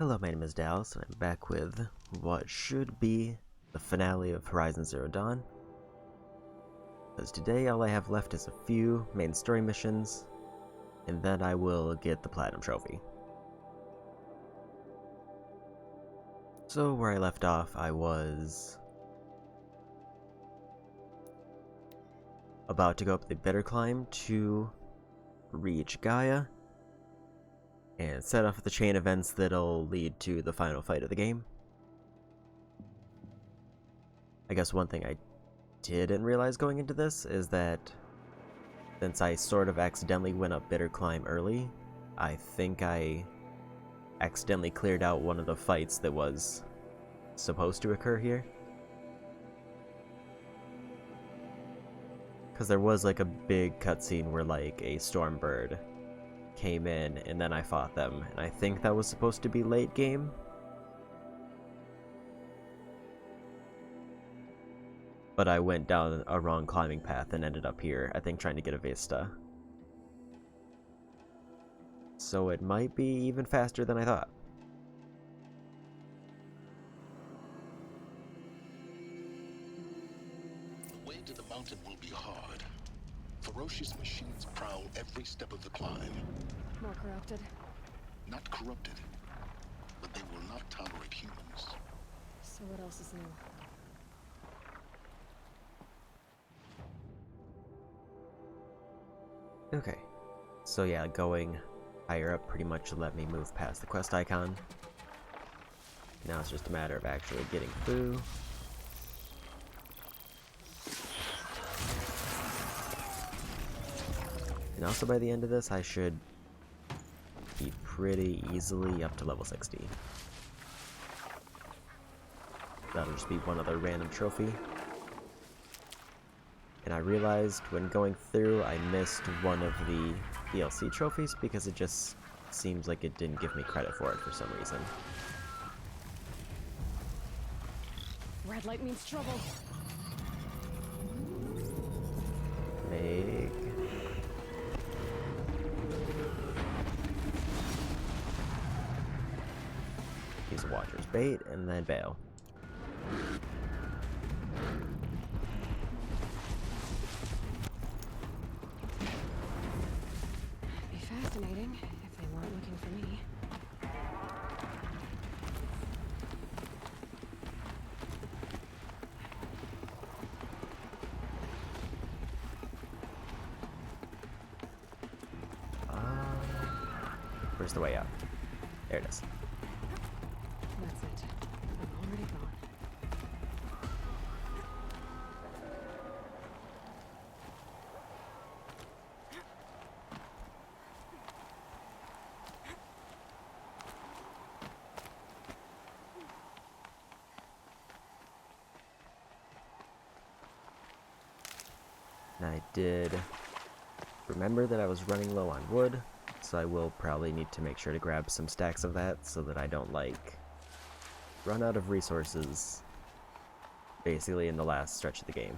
Hello, my name is Dallas, and I'm back with what should be the finale of Horizon Zero Dawn. Because today all I have left is a few main story missions, and then I will get the Platinum Trophy. So where I left off, I was about to go up the Bitter Climb to reach Gaia, and set off the chain events that'll lead to the final fight of the game. I guess one thing I didn't realize going into this is that since I sort of accidentally went up Bitter Climb early, I think I accidentally cleared out one of the fights that was supposed to occur here. Because there was like a big cutscene where like a Stormbird came in and then I fought them, and I think that was supposed to be late game. But I went down a wrong climbing path and ended up here, I think trying to get a Vista. So it might be even faster than I thought. The way to the mountain will be hard. Ferocious machines prowl every step of the climb. More corrupted. Not corrupted, but they will not tolerate humans. So what else is new? Okay, so yeah, going higher up pretty much let me move past the quest icon. Now it's just a matter of actually getting through. And also by the end of this, I should be pretty easily up to level 60. That'll just be one other random trophy. And I realized when going through, I missed one of the DLC trophies because it just seems like it didn't give me credit for it for some reason. Red light means trouble. Make... use a Watcher's Bait, and then bail. Be fascinating if they weren't looking for me. Where's the way out? There it is. That's it. I'm already gone. And I did remember that I was running low on wood, so I will probably need to make sure to grab some stacks of that so that I don't, like, run out of resources basically in the last stretch of the game.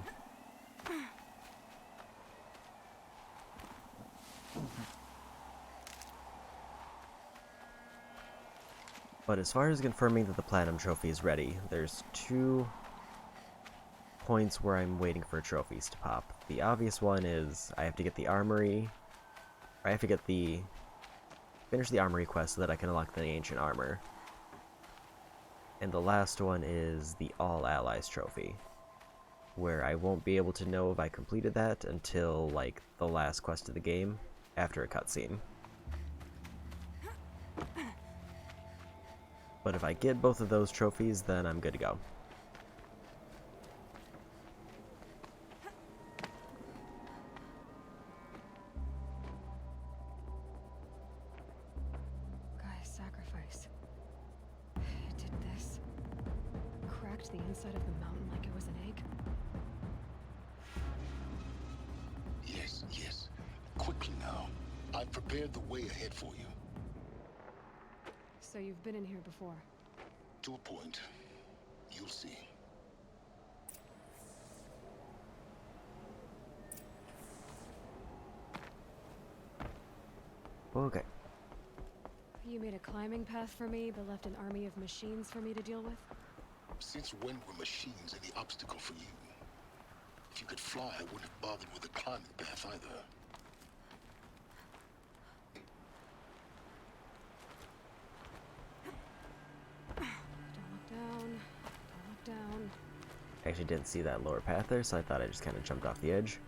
But as far as confirming that the Platinum Trophy is ready, there's two points where I'm waiting for trophies to pop. The obvious one is I have to get the armory, or I have to get the finish the armory quest so that I can unlock the ancient armor. And the last one is the All Allies trophy, where I won't be able to know if I completed that until like the last quest of the game after a cutscene. But if I get both of those trophies, then I'm good to go. Guy's sacrifice. It did this. Cracked the inside of the mountain like it was an egg. Yes, yes. Quickly now. I've prepared the way ahead for you. So you've been in here before. To a point. You'll see. Okay. You made a climbing path for me, but left an army of machines for me to deal with? Since when were machines any obstacle for you? If you could fly, I wouldn't have bothered with the climbing path either. Don't look down. Don't look down. I actually didn't see that lower path there, so I thought I just kind of jumped off the edge.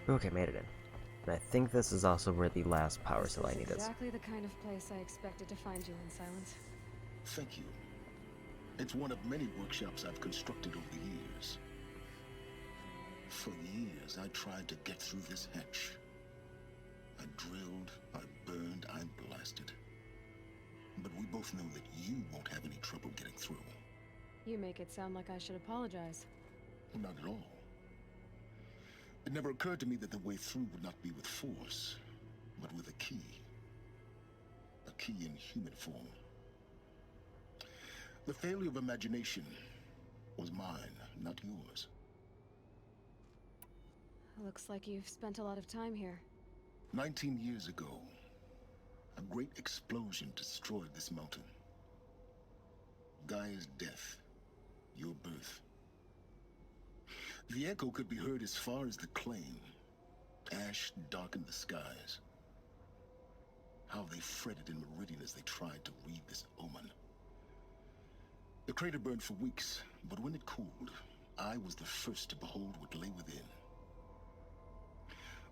Okay, made it in. And I think this is also where the last power cell I need is. Exactly the kind of place I expected to find you in, Silence. Thank you. It's one of many workshops I've constructed over the years. For years, I tried to get through this hatch. I drilled, I burned, I blasted. But we both know that you won't have any trouble getting through. You make it sound like I should apologize. Not at all. It never occurred to me that the way through would not be with force, but with a key. A key in human form. The failure of imagination was mine, not yours. Looks like you've spent a lot of time here. 19 years ago, a great explosion destroyed this mountain. Gaia's death, your birth. The echo could be heard as far as the claim. Ash darkened the skies. How they fretted in Meridian as they tried to read this omen. The crater burned for weeks, but when it cooled, I was the first to behold what lay within.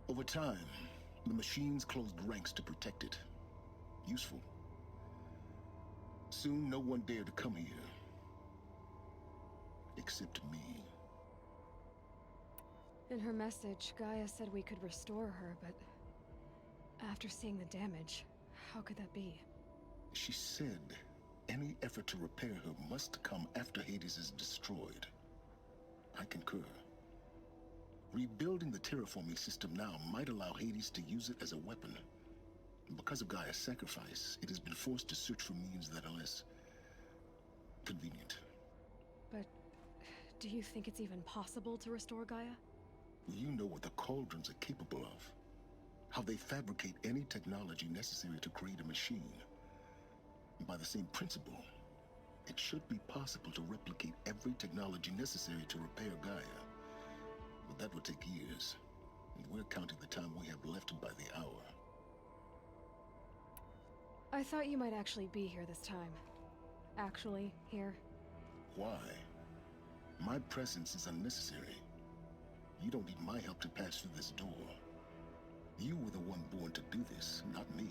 Over time, the machines closed ranks to protect it. Useful. Soon, no one dared to come here. Except me. In her message, Gaia said we could restore her, but after seeing the damage, how could that be? She said any effort to repair her must come after Hades is destroyed. I concur. Rebuilding the terraforming system now might allow Hades to use it as a weapon. Because of Gaia's sacrifice, it has been forced to search for means that are less convenient. But do you think it's even possible to restore Gaia? You know what the Cauldrons are capable of. How they fabricate any technology necessary to create a machine. By the same principle, it should be possible to replicate every technology necessary to repair Gaia. But that would take years, and we're counting the time we have left by the hour. I thought you might actually be here this time. Actually, here. Why? My presence is unnecessary. You don't need my help to pass through this door. You were the one born to do this, not me.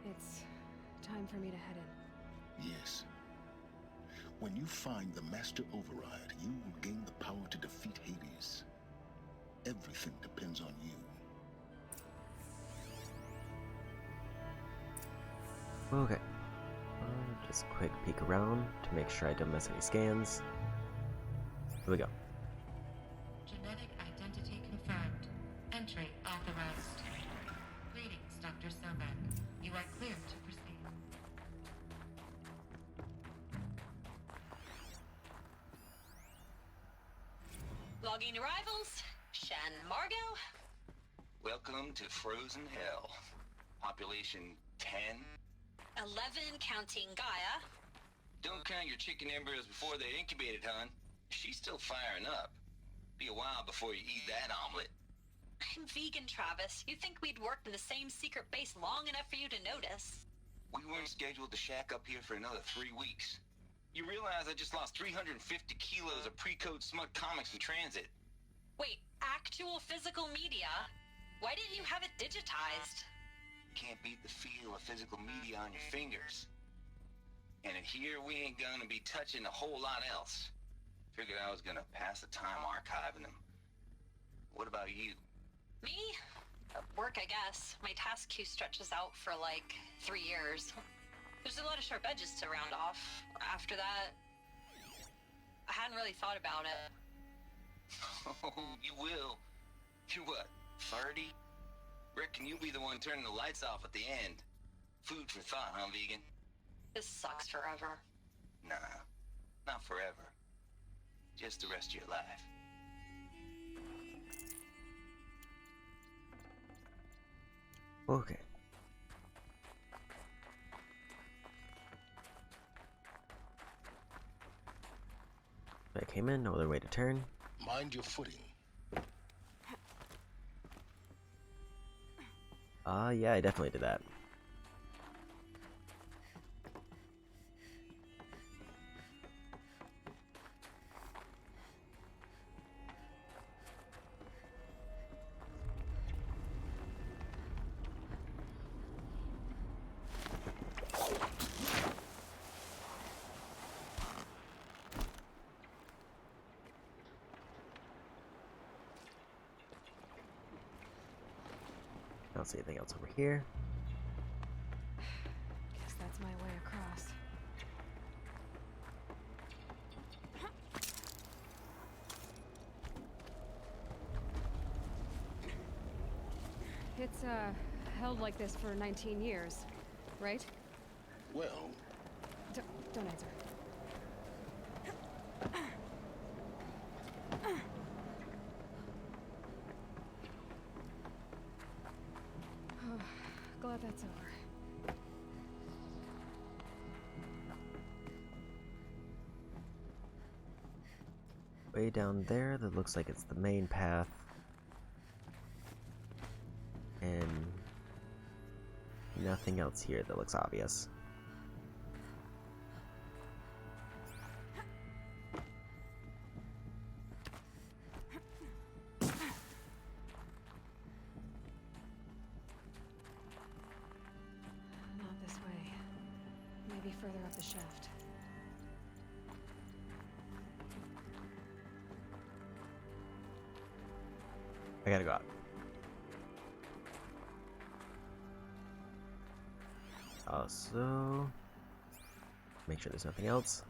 It's time for me to head in. Yes. When you find the Master Override, you will gain the power to defeat Hades. Everything depends on you. Okay. Just quick peek around to make sure I don't miss any scans. Here we go. Genetic identity confirmed. Entry authorized. Greetings, Dr. Sobek. You are cleared to proceed. Logging arrivals. Shan Margot. Welcome to Frozen Hell. Population 10. 11 counting Gaia. Don't count your chicken embryos before they're incubated, hon. She's still firing up. Be a while before you eat that omelet. I'm vegan, Travis. You'd think we'd worked in the same secret base long enough for you to notice. We weren't scheduled to shack up here for another 3 weeks. You realize I just lost 350 kilos of pre-code smut comics in transit. Wait, actual physical media? Why didn't you have it digitized? Can't beat the feel of physical media on your fingers. And in here, we ain't gonna be touching a whole lot else. Figured I was gonna pass the time archiving them. What about you? Me? Work, I guess. My task queue stretches out for like 3 years. There's a lot of sharp edges to round off. After that, I hadn't really thought about it. Oh, you will. You're what, 30? Reckon you'll be the one turning the lights off at the end. Food for thought, huh, vegan? This sucks forever. Nah, not forever. Just the rest of your life. Okay. I came in, no other way to turn. Mind your footing. Yeah, I definitely did that. I don't see anything else over here. Guess that's my way across. It's, held like this for 19 years, right? Well, Don't answer. Glad that's over. Way down there, that looks like it's the main path. And nothing else here that looks obvious. Not this way. Maybe further up the shaft. I gotta go out. Also, make sure there's nothing else.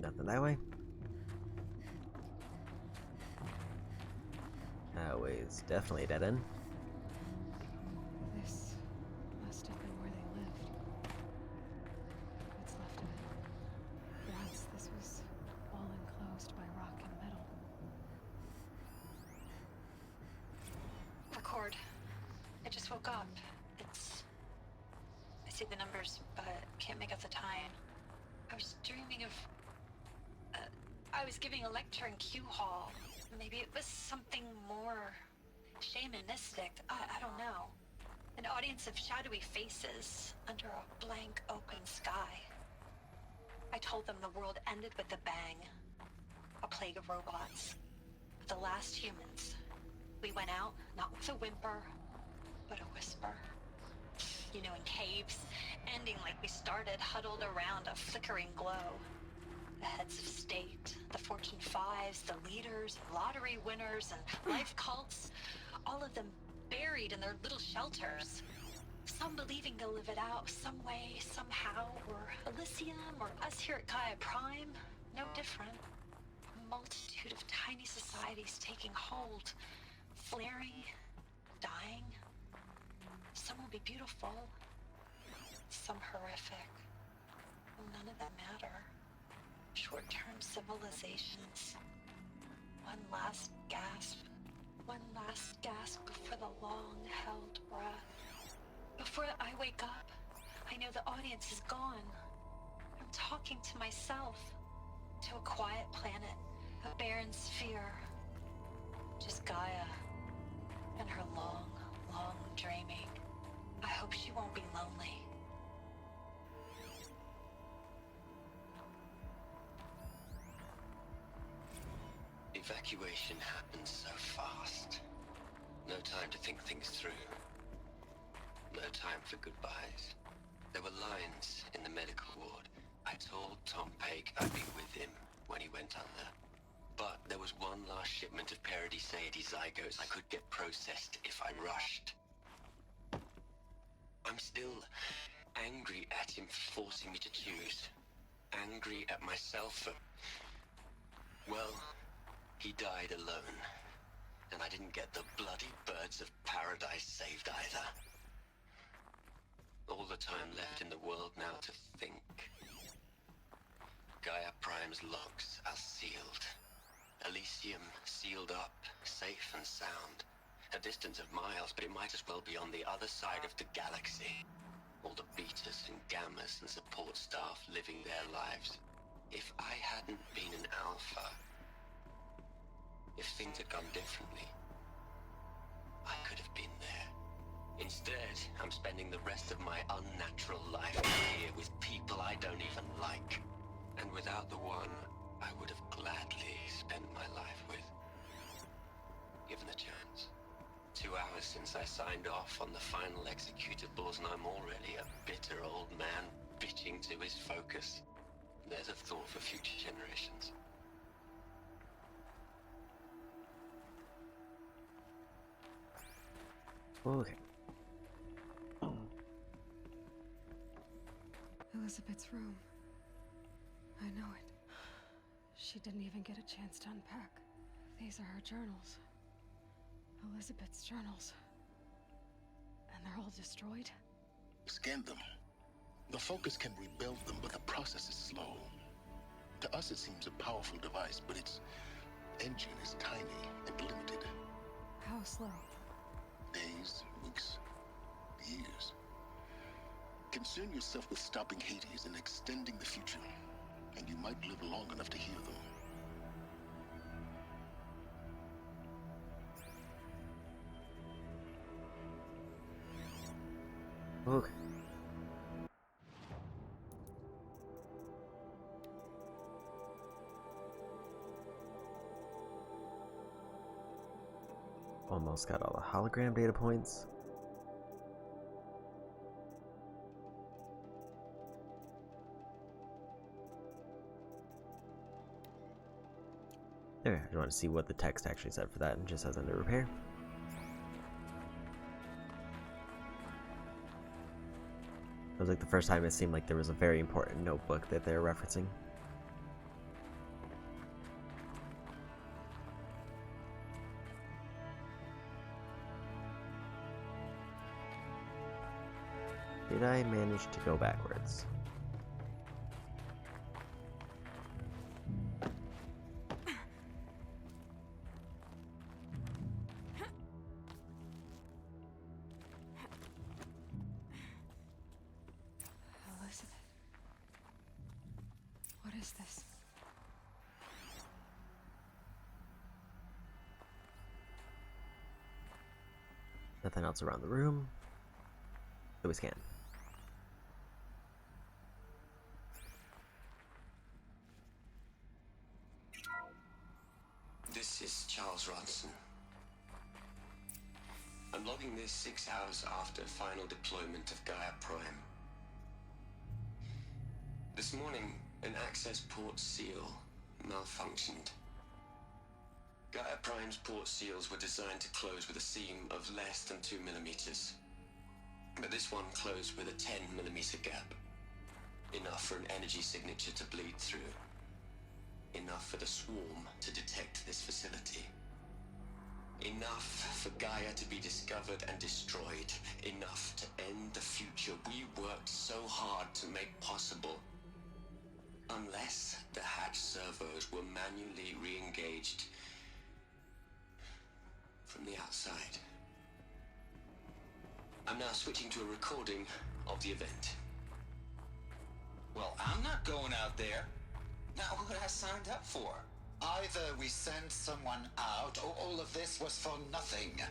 Nothing that way. That way's definitely a dead end. This must have been where they lived. What's left of it. Once this was all enclosed by rock and metal. Record. I just woke up. I see the numbers, but can't make out the time. I was dreaming of... I was giving a lecture in Q Hall. Maybe it was something more shamanistic. I don't know. An audience of shadowy faces under a blank open sky. I told them the world ended with a bang. A plague of robots. The last humans. We went out, not with a whimper, but a whisper. You know, in caves, ending like we started, huddled around a flickering glow. The heads of state, the Fortune 5s, the leaders, lottery winners, and life cults, all of them buried in their little shelters. Some believing they'll live it out some way, somehow, or Elysium, or us here at Gaia Prime, no different. A multitude of tiny societies taking hold, flaring, dying. Some will be beautiful, some horrific. None of them matter. Short-term civilizations. One last gasp. One last gasp before the long-held breath. Before I wake up, I know the audience is gone. I'm talking to myself. To a quiet planet. A barren sphere. Just Gaia. And her long, long dreaming. I hope she won't be lonely. Evacuation happens so fast. No time to think things through. No time for goodbyes. There were lines in the medical ward. I told Tom Pake I'd be with him when he went under. But There was one last shipment of Paradiseidae zygotes I could get processed if I rushed. I'm still angry at him for forcing me to choose. Angry at myself for... Well, he died alone. And I didn't get the bloody birds of paradise saved either. All the time left in the world now to think. Gaia Prime's logs are sealed. Elysium sealed up, safe and sound. A distance of miles, but it might as well be on the other side of the galaxy. All the betas and gammas and support staff living their lives. If I hadn't been an alpha, if things had gone differently, I could have been there. Instead, I'm spending the rest of my unnatural life here with people I don't even like. And without the one I would have gladly spent my life with. Given a chance. 2 hours since I signed off on the final executables, and I'm already a bitter old man bitching to his focus. There's a thought for future generations. Okay. Elizabeth's room. I know it. She didn't even get a chance to unpack. These are her journals. Elizabeth's journals. And they're all destroyed? Scan them. The Focus can rebuild them, but the process is slow. To us, it seems a powerful device, but its engine is tiny and limited. How slow? Days, weeks, years. Concern yourself with stopping Hades and extending the future, and you might live long enough to hear them. Okay. Almost got all the hologram data points. There, I just want to see what the text actually said for that, and just says under repair. It was like the first time it seemed like there was a very important notebook that they're referencing. Did I manage to go backwards? Elizabeth. What is this? Nothing else around the room. So we scan. This is Charles Ronson. I'm logging this 6 hours after final deployment of Gaia Prime. This morning, an access port seal malfunctioned. Gaia Prime's port seals were designed to close with a seam of less than 2 millimeters. But this one closed with a 10 millimeter gap. Enough for an energy signature to bleed through. Enough for the swarm to detect this facility. Enough for Gaia to be discovered and destroyed. Enough to end the future we worked so hard to make possible. Unless the hatch servos were manually re-engaged from the outside. I'm now switching to a recording of the event. Well, I'm not going out there. Not what I signed up for. Either we send someone out, or all of this was for nothing.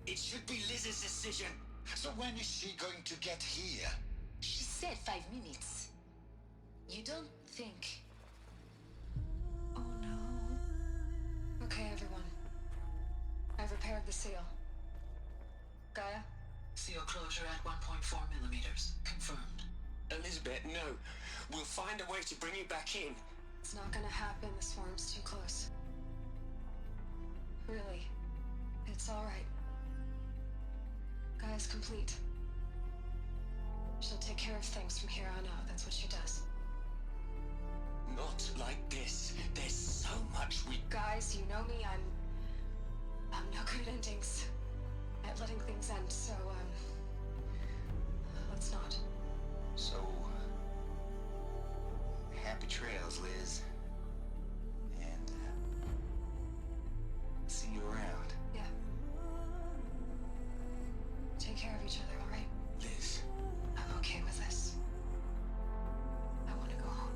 It should be Liz's decision. So when is she going to get here? She said 5 minutes. You don't think... Oh no. Okay, everyone. I've repaired the seal. Gaia? Seal closure at 1.4 millimeters. Confirmed. Elizabeth, no. We'll find a way to bring you back in. It's not gonna happen. The swarm's too close. Really. It's alright. Gaia's complete. She'll take care of things from here on out. That's what she does. Not like this. There's so much we... Guys, you know me. I'm no good at endings. At letting things end, so, let's not. So, happy trails, Liz. And, see you around. Yeah. Take care of each other, alright? Liz. I'm okay with this. I want to go home.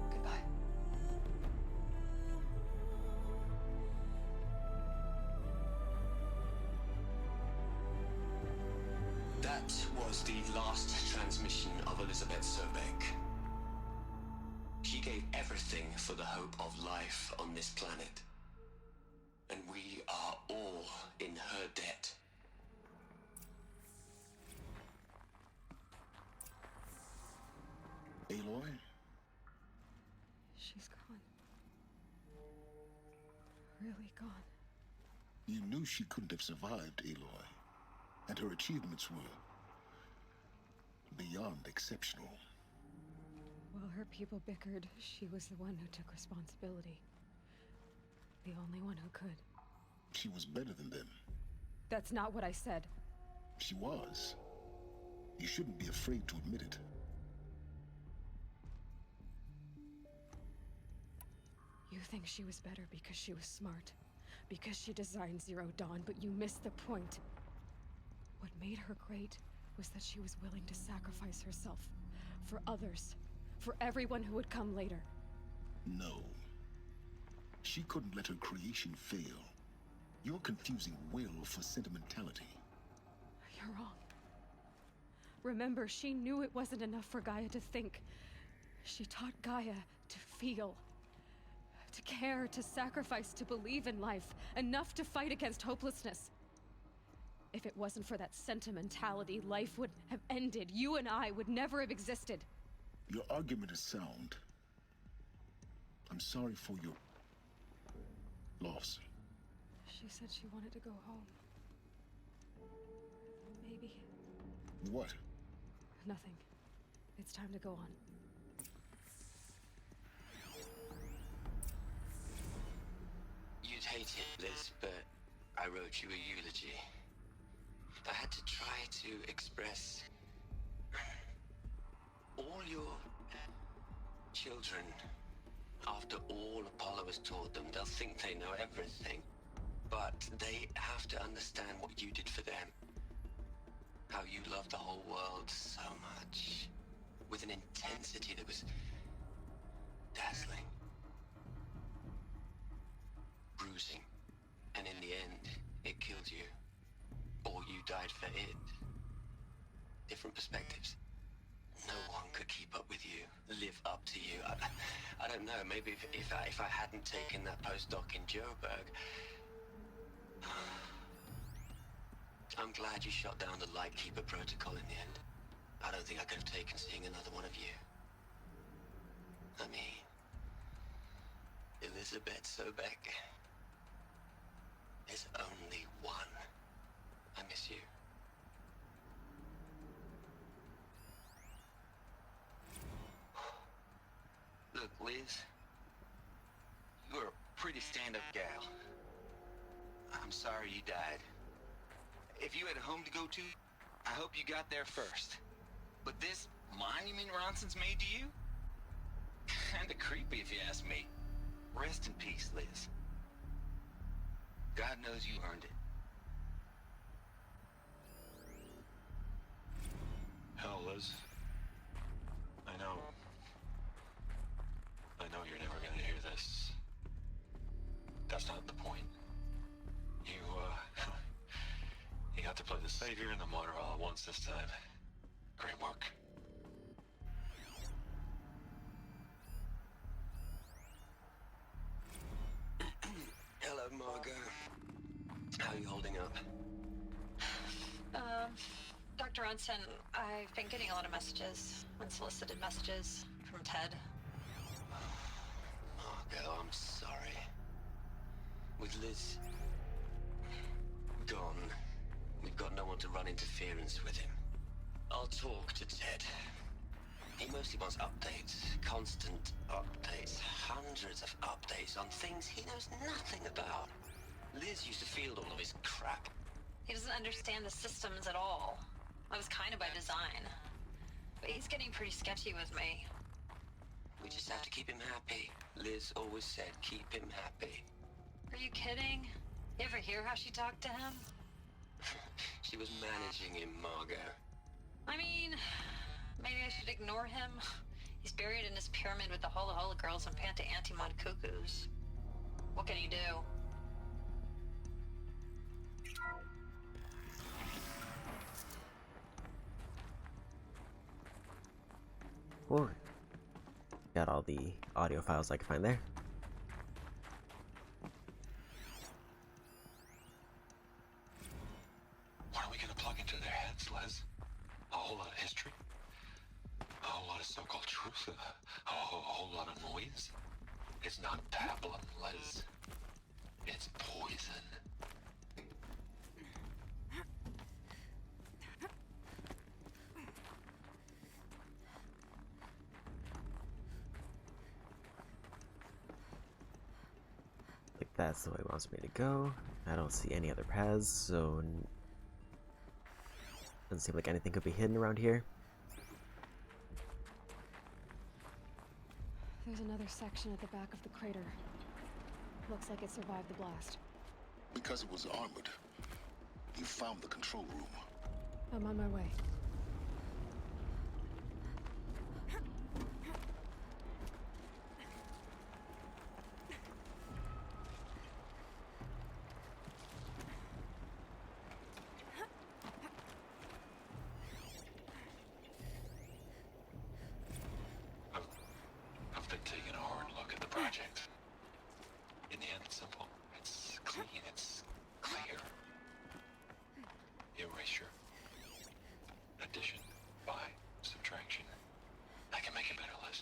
Goodbye. That was the last transmission of Elizabeth Sobeck. She gave everything for the hope of life on this planet. And we are all in her debt. Aloy? She's gone. Really gone. You knew she couldn't have survived, Aloy. And her achievements were beyond exceptional. While her people bickered, she was the one who took responsibility. The only one who could. She was better than them. That's not what I said. She was. You shouldn't be afraid to admit it. You think she was better because she was smart, because she designed Zero Dawn, but you missed the point. What made her great was that she was willing to sacrifice herself for others, for everyone who would come later. No. She couldn't let her creation fail. You're confusing will for sentimentality. You're wrong. Remember, she knew it wasn't enough for Gaia to think. She taught Gaia to feel. To care, to sacrifice, to believe in life. Enough to fight against hopelessness. If it wasn't for that sentimentality, life would have ended. You and I would never have existed. Your argument is sound. I'm sorry for your loss. She said she wanted to go home. Maybe. What? Nothing. It's time to go on. You'd hate it, Liz, but I wrote you a eulogy. I had to try to express all your children. After all Apollo has taught them, they'll think they know everything. But they have to understand what you did for them. How you loved the whole world so much. With an intensity that was dazzling. Bruising. And in the end, it killed you. Or you died for it. Different perspectives. No one could keep up with you, live up to you. I don't know, maybe if I hadn't taken that postdoc in Joburg... I'm glad you shot down the Lightkeeper protocol in the end. I don't think I could have taken seeing another one of you. I mean... Elizabeth Sobeck. There's only one. I miss you. Look, Liz. You're a pretty stand-up gal. I'm sorry you died. If you had a home to go to, I hope you got there first. But this monument Ronson's made to you? Kinda creepy if you ask me. Rest in peace, Liz. God knows you earned it. Hell, Liz. I know you're never gonna hear this. That's not the point. You got to play the savior and the martyr all at once this time. Great work. Hello, Margot. How are you holding up? Dr. Ronson, I've been getting a lot of messages, unsolicited messages from Ted. Margot. Margot, I'm sorry. With Liz gone, we've got no one to run interference with him. I'll talk to Ted. He mostly wants updates, constant updates, hundreds of updates on things he knows nothing about. Liz used to field all of his crap. He doesn't understand the systems at all. That was kind of by design. But he's getting pretty sketchy with me. We just have to keep him happy. Liz always said keep him happy. Are you kidding? You ever hear how she talked to him? She was managing him, Margot. I mean, maybe I should ignore him. He's buried in his pyramid with the Hola Hola girls and Panta Antimod cuckoos. What can he do? Whoa. Got all the audio files I can find there. What are we gonna plug into their heads, Les? A whole lot of history? A whole lot of so-called truth? A whole lot of noise? It's not pablum, Les. It's poison. Like that's the way it wants me to go. I don't see any other paths, so doesn't seem like anything could be hidden around here. There's another section at the back of the crater. Looks like it survived the blast. Because it was armored, you found the control room. I'm on my way. I've been taking a hard look at the project. In the end, it's simple. It's clean. It's clear. Erasure. Addition. By. Subtraction. I can make it better, Liz.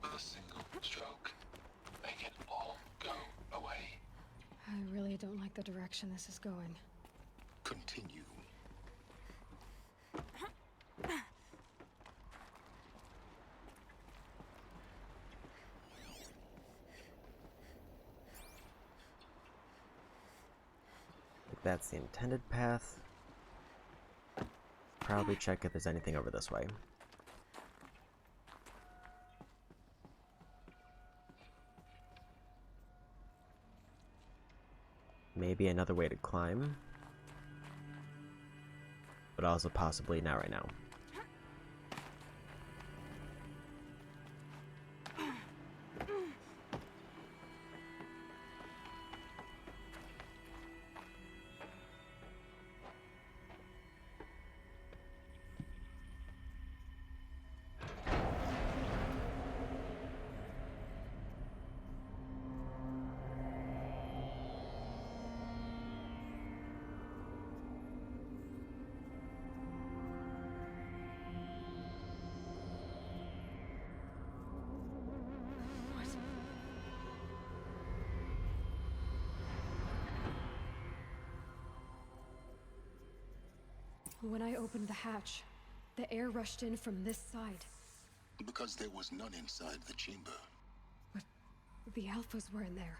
With a single stroke, make it all go away. I really don't like the direction this is going. Continue. If that's the intended path, probably check if there's anything over this way. Maybe another way to climb, but also possibly not right now. When I opened the hatch, the air rushed in from this side. Because there was none inside the chamber. But the alphas were in there.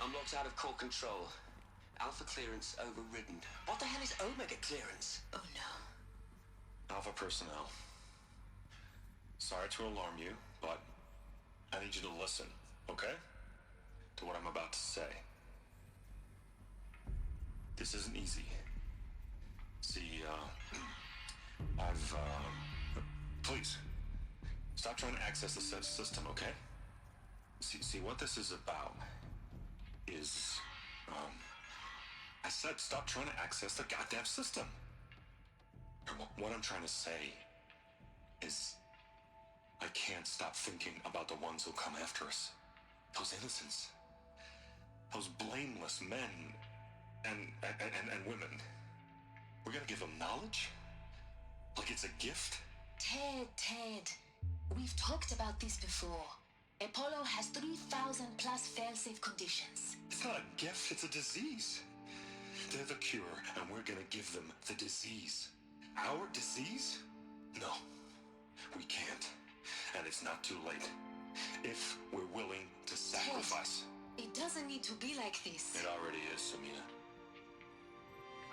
I'm locked out of core control. Alpha clearance overridden. What the hell is Omega clearance? Oh no. Alpha personnel. Sorry to alarm you, but I need you to listen, okay? To what I'm about to say. This isn't easy. See, please, stop trying to access the system, okay? See, what this is about is, I said stop trying to access the goddamn system. And what I'm trying to say is, I can't stop thinking about the ones who come after us. Those innocents. Those blameless men and women. We're gonna give them knowledge? Like it's a gift? Ted, we've talked about this before. Apollo has 3,000 plus fail-safe conditions. It's not a gift, it's a disease. They're the cure, and we're gonna give them the disease. Our disease? No, we can't. And it's not too late. If we're willing to sacrifice. Ted, it doesn't need to be like this. It already is, Samina.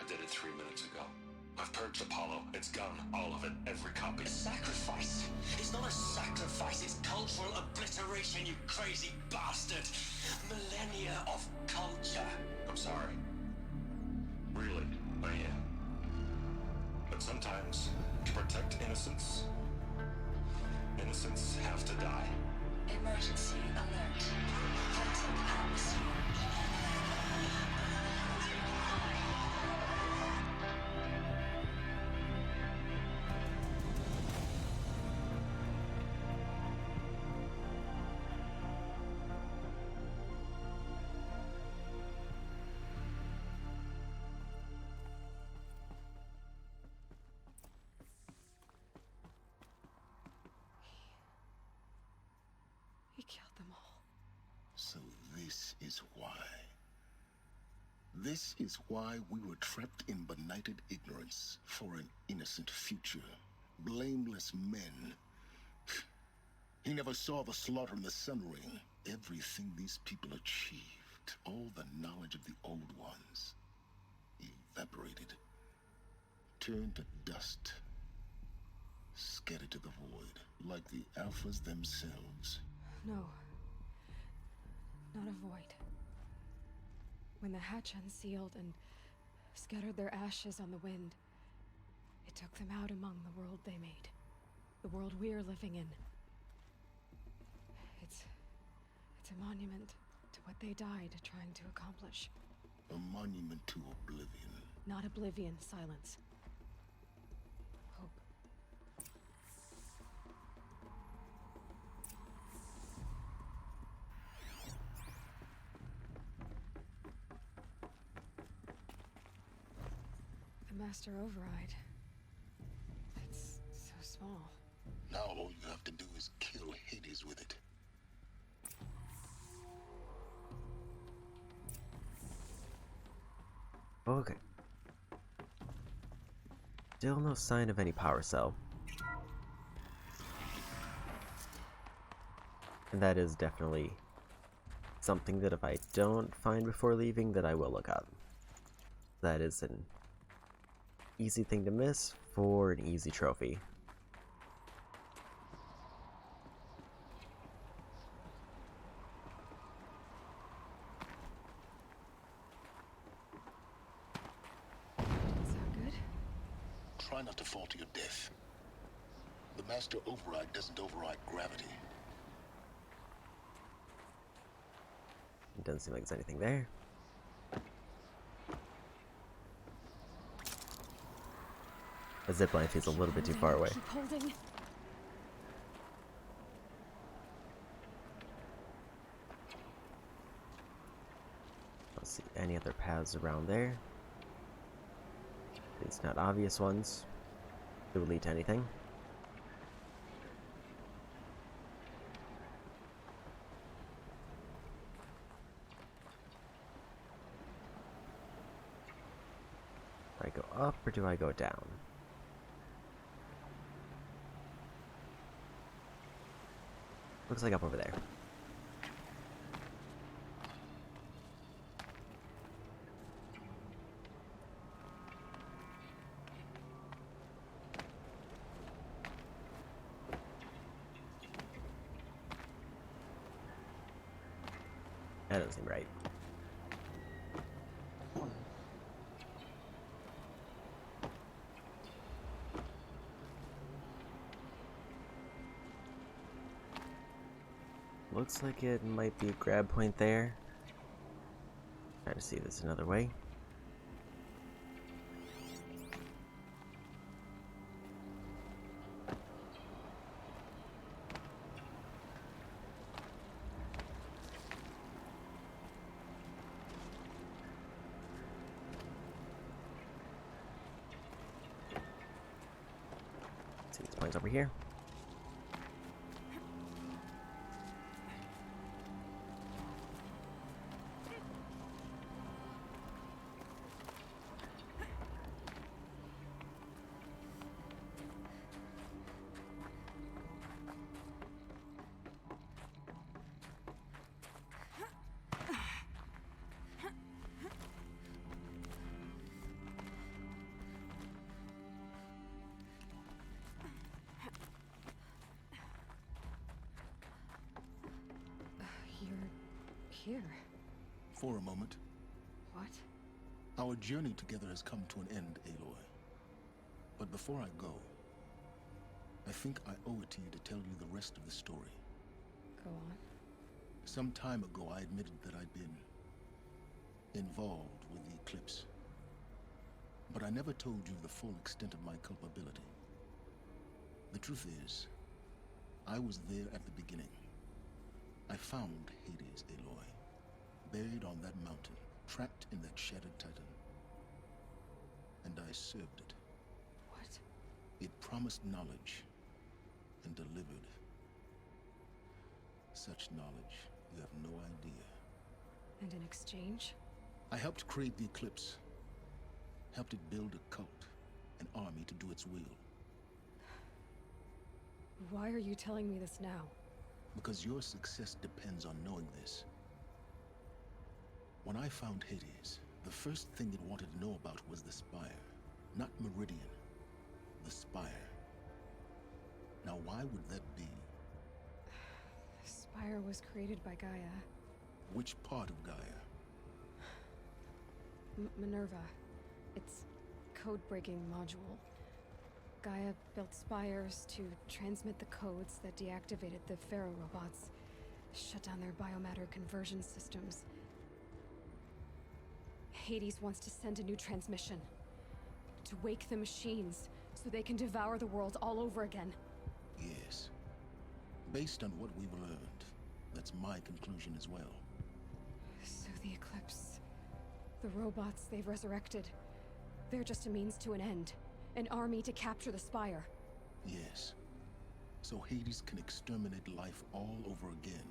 I did it 3 minutes ago. I've purged Apollo. It's gone. All of it. Every copy. A sacrifice? It's not a sacrifice, it's cultural obliteration, you crazy bastard! Millennia of culture. I'm sorry. Really, I am. But sometimes, to protect innocence, innocents have to die. Emergency alert. Contact atmosphere. He killed them all. So this is why. This is why we were trapped in benighted ignorance for an innocent future. Blameless men. He never saw the slaughter in the Sun Ring. Everything these people achieved, all the knowledge of the old ones, evaporated, turned to dust, scattered to the void, like the Alphas themselves. No. Not a void. When the hatch unsealed and scattered their ashes on the wind, it took them out among the world they made. The world we're living in. It's a monument to what they died trying to accomplish. A monument to oblivion. Not oblivion, silence. Hope. The Master Override. It's so small. Now all you have to do is kill Hades with it. Okay. Still no sign of any power cell. And that is definitely something that if I don't find before leaving, that I will look up. That is an easy thing to miss for an easy trophy. Try not to fall to your death. The Master Override doesn't override gravity. It doesn't seem like there's anything there. The zipline feels a little bit too far away. Keep holding. Let's see, any other paths around there? At least not obvious ones. That would lead to anything. Do I go up or do I go down? Looks like up over there. That doesn't seem right. Looks like it might be a grab point there. Try to see this another way. coins over here. You're here. For a moment. What? Our journey together has come to an end, Aloy. But before I go, I think I owe it to you to tell you the rest of the story. Go on. Some time ago, I admitted that I'd been involved with the eclipse. But I never told you the full extent of my culpability. The truth is, I was there at the beginning. I found Hades, Aloy, buried on that mountain, trapped in that shattered titan. And I served it. What? It promised knowledge and delivered. Such knowledge, you have no idea. And in exchange? I helped create the Eclipse. Helped it build a cult, an army to do its will. Why are you telling me this now? Because your success depends on knowing this. When I found Hades, the first thing it wanted to know about was the Spire. Not Meridian. The Spire. Now why would that be? The Spire was created by Gaia. Which part of Gaia? Minerva. Its code-breaking module. Gaia built spires to transmit the codes that deactivated the Pharaoh robots, shut down their biomatter conversion systems. Hades wants to send a new transmission. To wake the machines, so they can devour the world all over again. Yes. Based on what we've learned, that's my conclusion as well. So the Eclipse... the robots they've resurrected... they're just a means to an end. An army to capture the Spire. Yes. So Hades can exterminate life all over again.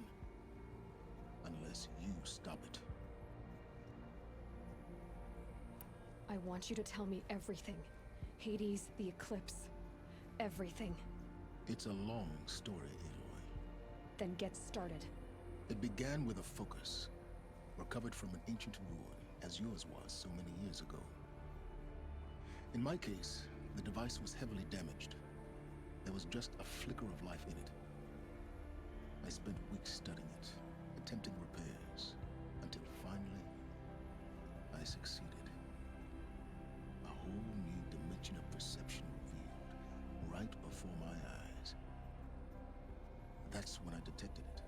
Unless you stop it. I want you to tell me everything. Hades, the Eclipse. Everything. It's a long story, Aloy. Then get started. It began with a focus, recovered from an ancient ruin, as yours was so many years ago. In my case, the device was heavily damaged. There was just a flicker of life in it. I spent weeks studying it, attempting repairs, until finally, I succeeded. A whole new dimension of perception revealed, right before my eyes. That's when I detected it.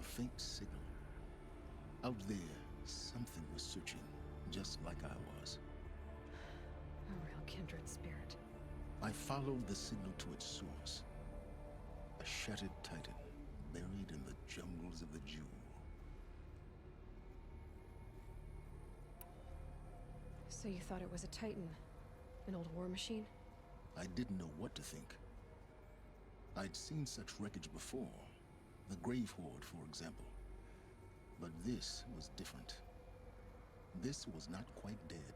A faint signal. Out there, something was searching, just like I was. A real kindred spirit. I followed the signal to its source. A shattered titan, buried in the jungles of the Jewel. So you thought it was a Titan? An old war machine? I didn't know what to think. I'd seen such wreckage before. The Grave Horde, for example. But this was different. This was not quite dead.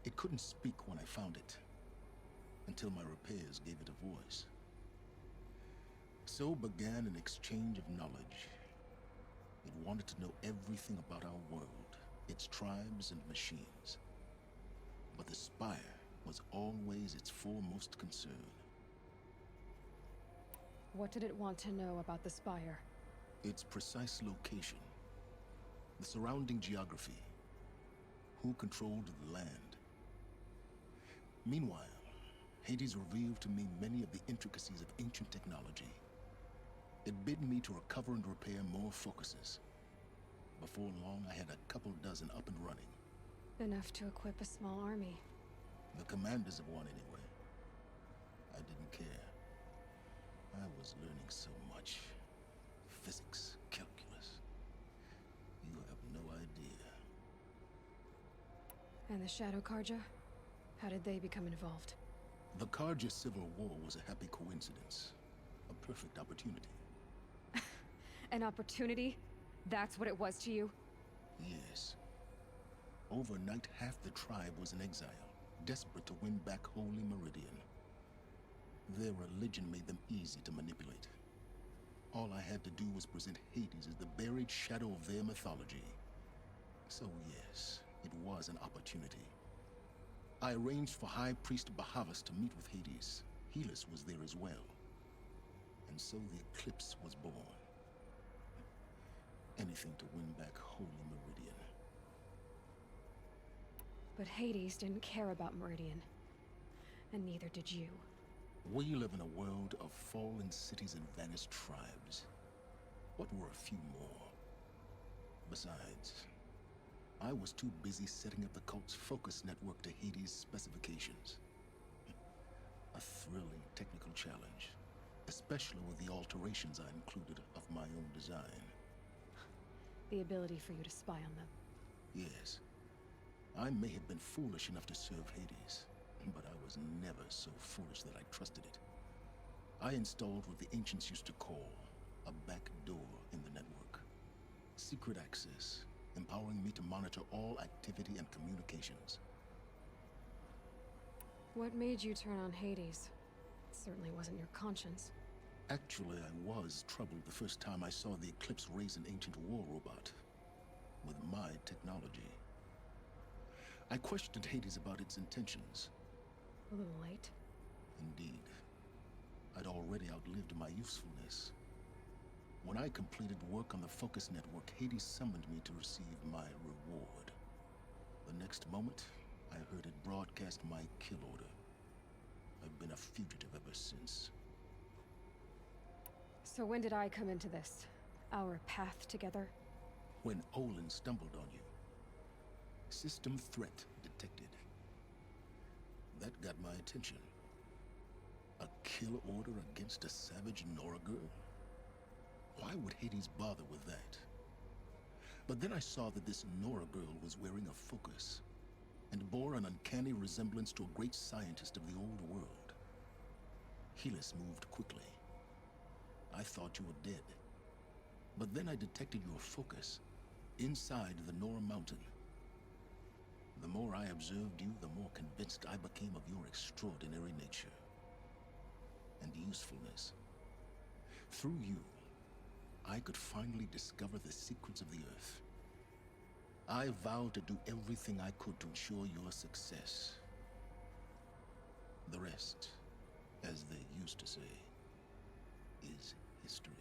It couldn't speak when I found it, until my repairs gave it a voice. So began an exchange of knowledge. It wanted to know everything about our world, its tribes and machines. But the Spire was always its foremost concern. What did it want to know about the Spire? Its precise location, the surrounding geography, who controlled the land. Meanwhile, Hades revealed to me many of the intricacies of ancient technology. It bid me to recover and repair more focuses. Before long, I had a couple dozen up and running. Enough to equip a small army. The commanders of one, anyway. I didn't care. I was learning so much. Physics, calculus. You have no idea. And the Shadow Karja? How did they become involved? The Carja Civil War was a happy coincidence. A perfect opportunity. An opportunity? That's what it was to you? Yes. Overnight, half the tribe was in exile, desperate to win back Holy Meridian. Their religion made them easy to manipulate. All I had to do was present Hades as the buried shadow of their mythology. So yes, it was an opportunity. I arranged for High Priest Bahavas to meet with Hades. Helis was there as well. And so the eclipse was born. Anything to win back Holy Meridian. But Hades didn't care about Meridian. And neither did you. We live in a world of fallen cities and vanished tribes. What were a few more? Besides, I was too busy setting up the cult's focus network to Hades' specifications. A thrilling technical challenge, especially with the alterations I included of my own design. The ability for you to spy on them. Yes. I may have been foolish enough to serve Hades, but I was never so foolish that I trusted it. I installed what the ancients used to call a back door in the network. Secret access, empowering me to monitor all activity and communications. What made you turn on Hades? It certainly wasn't your conscience. Actually, I was troubled the first time I saw the Eclipse raise an ancient war robot. With my technology. I questioned Hades about its intentions. A little late. Indeed. I'd already outlived my usefulness. When I completed work on the Focus Network, Hades summoned me to receive my reward. The next moment, I heard it broadcast my kill order. I've been a fugitive ever since. So when did I come into this? Our path together? When Olin stumbled on you. System threat detected. That got my attention. A kill order against a savage Nora girl? Why would Hades bother with that? But then I saw that this Nora girl was wearing a focus, and bore an uncanny resemblance to a great scientist of the old world. Helis moved quickly. I thought you were dead. But then I detected your focus inside the Nora mountain. The more I observed you, the more convinced I became of your extraordinary nature and usefulness. Through you, I could finally discover the secrets of the Earth. I vowed to do everything I could to ensure your success. The rest, as they used to say, is history.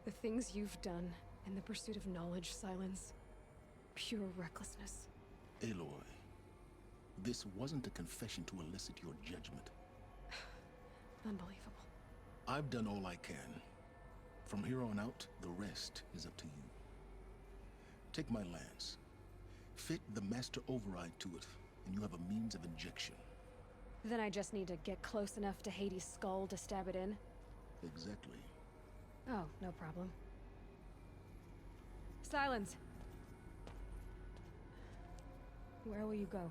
The things you've done in the pursuit of knowledge, Silence. Pure recklessness. Aloy, this wasn't a confession to elicit your judgment. Unbelievable. I've done all I can. From here on out, the rest is up to you. Take my lance. Fit the master override to it, and you have a means of injection. Then I just need to get close enough to Hades' skull to stab it in? Exactly. Oh, no problem. Silence! Where will you go?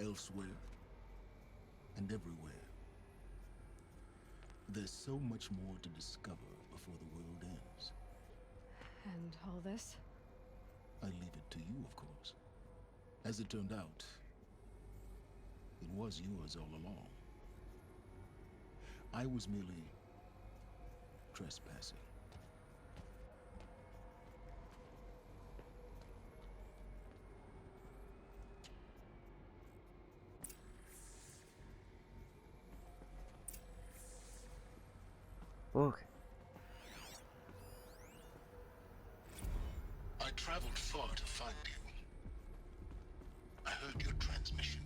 Elsewhere. And everywhere. There's so much more to discover before the world ends. And all this? I leave it to you, of course. As it turned out, it was yours all along. I was merely trespassing. Look. I traveled far to find you. I heard your transmission.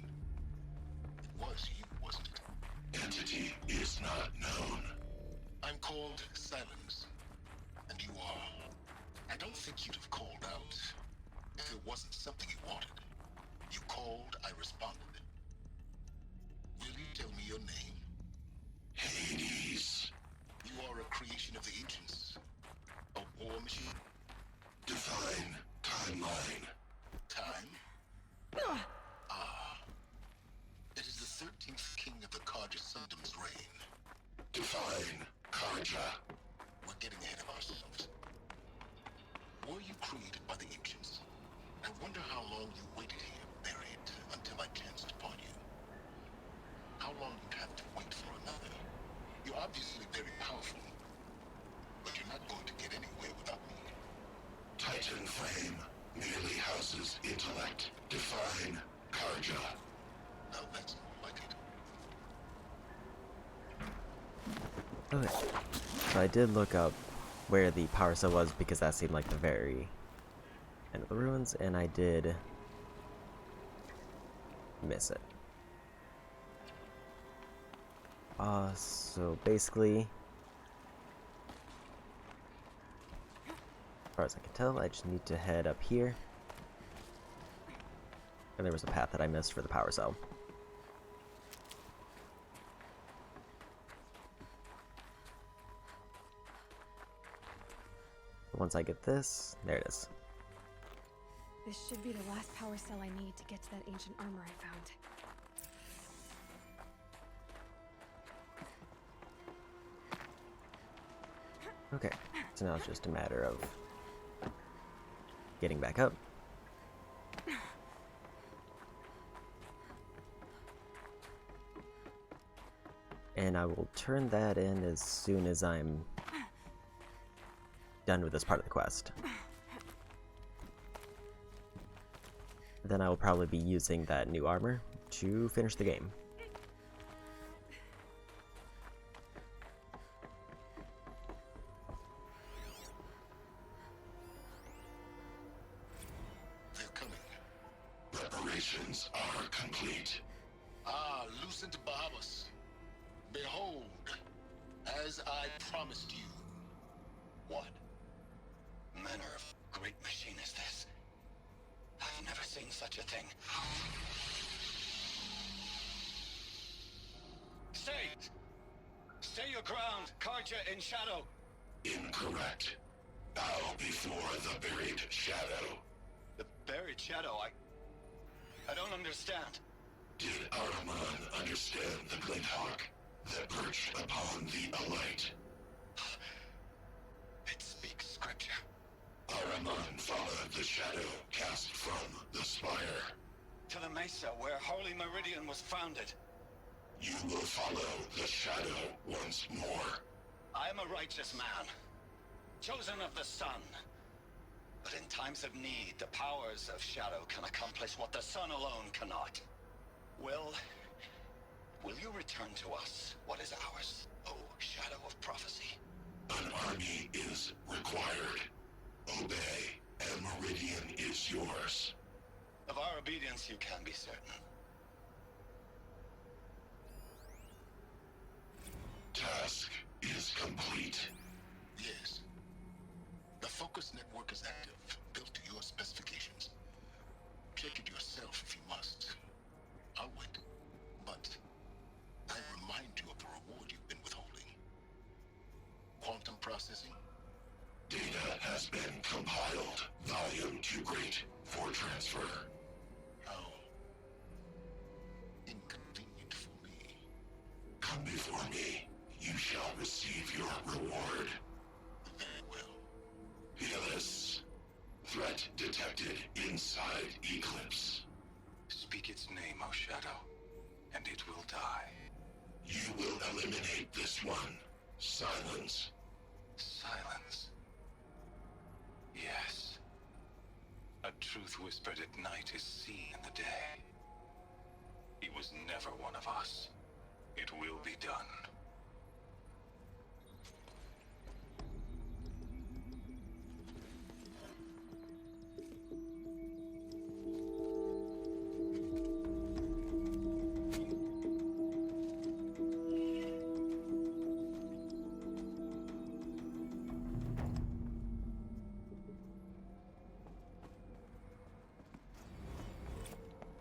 It was you, wasn't it? Entity is not known. I'm called Silence. And you are. I don't think you'd have called out if it wasn't something you wanted. You called, I responded. Will you tell me your name? Hades. You are a creation of the ancients. A war machine? Karja. We're getting ahead of ourselves. Were you created by the ancients? I wonder how long you waited here, buried, until I chanced upon you. How long you'd have to wait for another. You're obviously very powerful, but you're not going to get anywhere without me. Titan flame merely houses intellect. Define Karja. Now that's more like it. Okay. So I did look up where the power cell was because that seemed like the very end of the ruins, and I did miss it. So basically, as far as I can tell, I just need to head up here. And there was a path that I missed for the power cell. Once I get this, there it is. This should be the last power cell I need to get to that ancient armor I found. Okay, so now it's just a matter of getting back up. And I will turn that in as soon as I'm done with this part of the quest. Then I will probably be using that new armor to finish the game. They're coming. Preparations are complete. Ah, Lucent Bahamas. Behold, as I promised you. What manner of great machine is this? I've never seen such a thing. Stay! Stay your ground, Karja in shadow! Incorrect. Bow before the buried shadow. The buried shadow, I don't understand. Did Araman understand the Glinthawk that perched upon the alight? It speaks scripture. Araman followed the shadow cast from the spire. To the mesa where Holy Meridian was founded. You will follow the shadow once more. I am a righteous man, chosen of the sun. But in times of need, the powers of shadow can accomplish what the sun alone cannot. Will you return to us what is ours, O shadow of prophecy? An army is required. Obey, and Meridian is yours. Of our obedience you can be certain. Task is complete. Yes. The focus network is active, built to your specifications. Check it yourself if you must. I'll wait. But I remind you of the reward you've been withholding. Quantum processing? Data has been compiled. Volume too great for transfer. How inconvenient for me. Come before me. You shall receive your reward. Very well. Helis. Threat detected inside Eclipse. Speak its name, O Shadow, and it will die. You will eliminate this one. Silence. Silence. Yes. A truth whispered at night is seen in the day. He was never one of us. It will be done.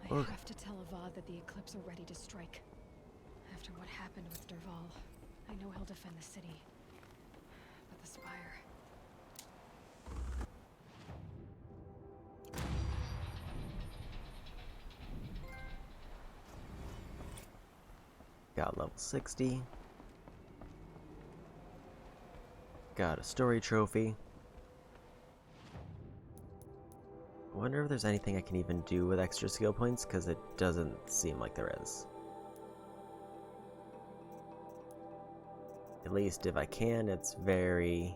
I have to tell Avad that the Eclipse are ready to strike. After what happened with Derval, I know he'll defend the city. But the Spire... Got level 60. Got a story trophy. I wonder if there's anything I can even do with extra skill points, because it doesn't seem like there is. At least if I can, it's very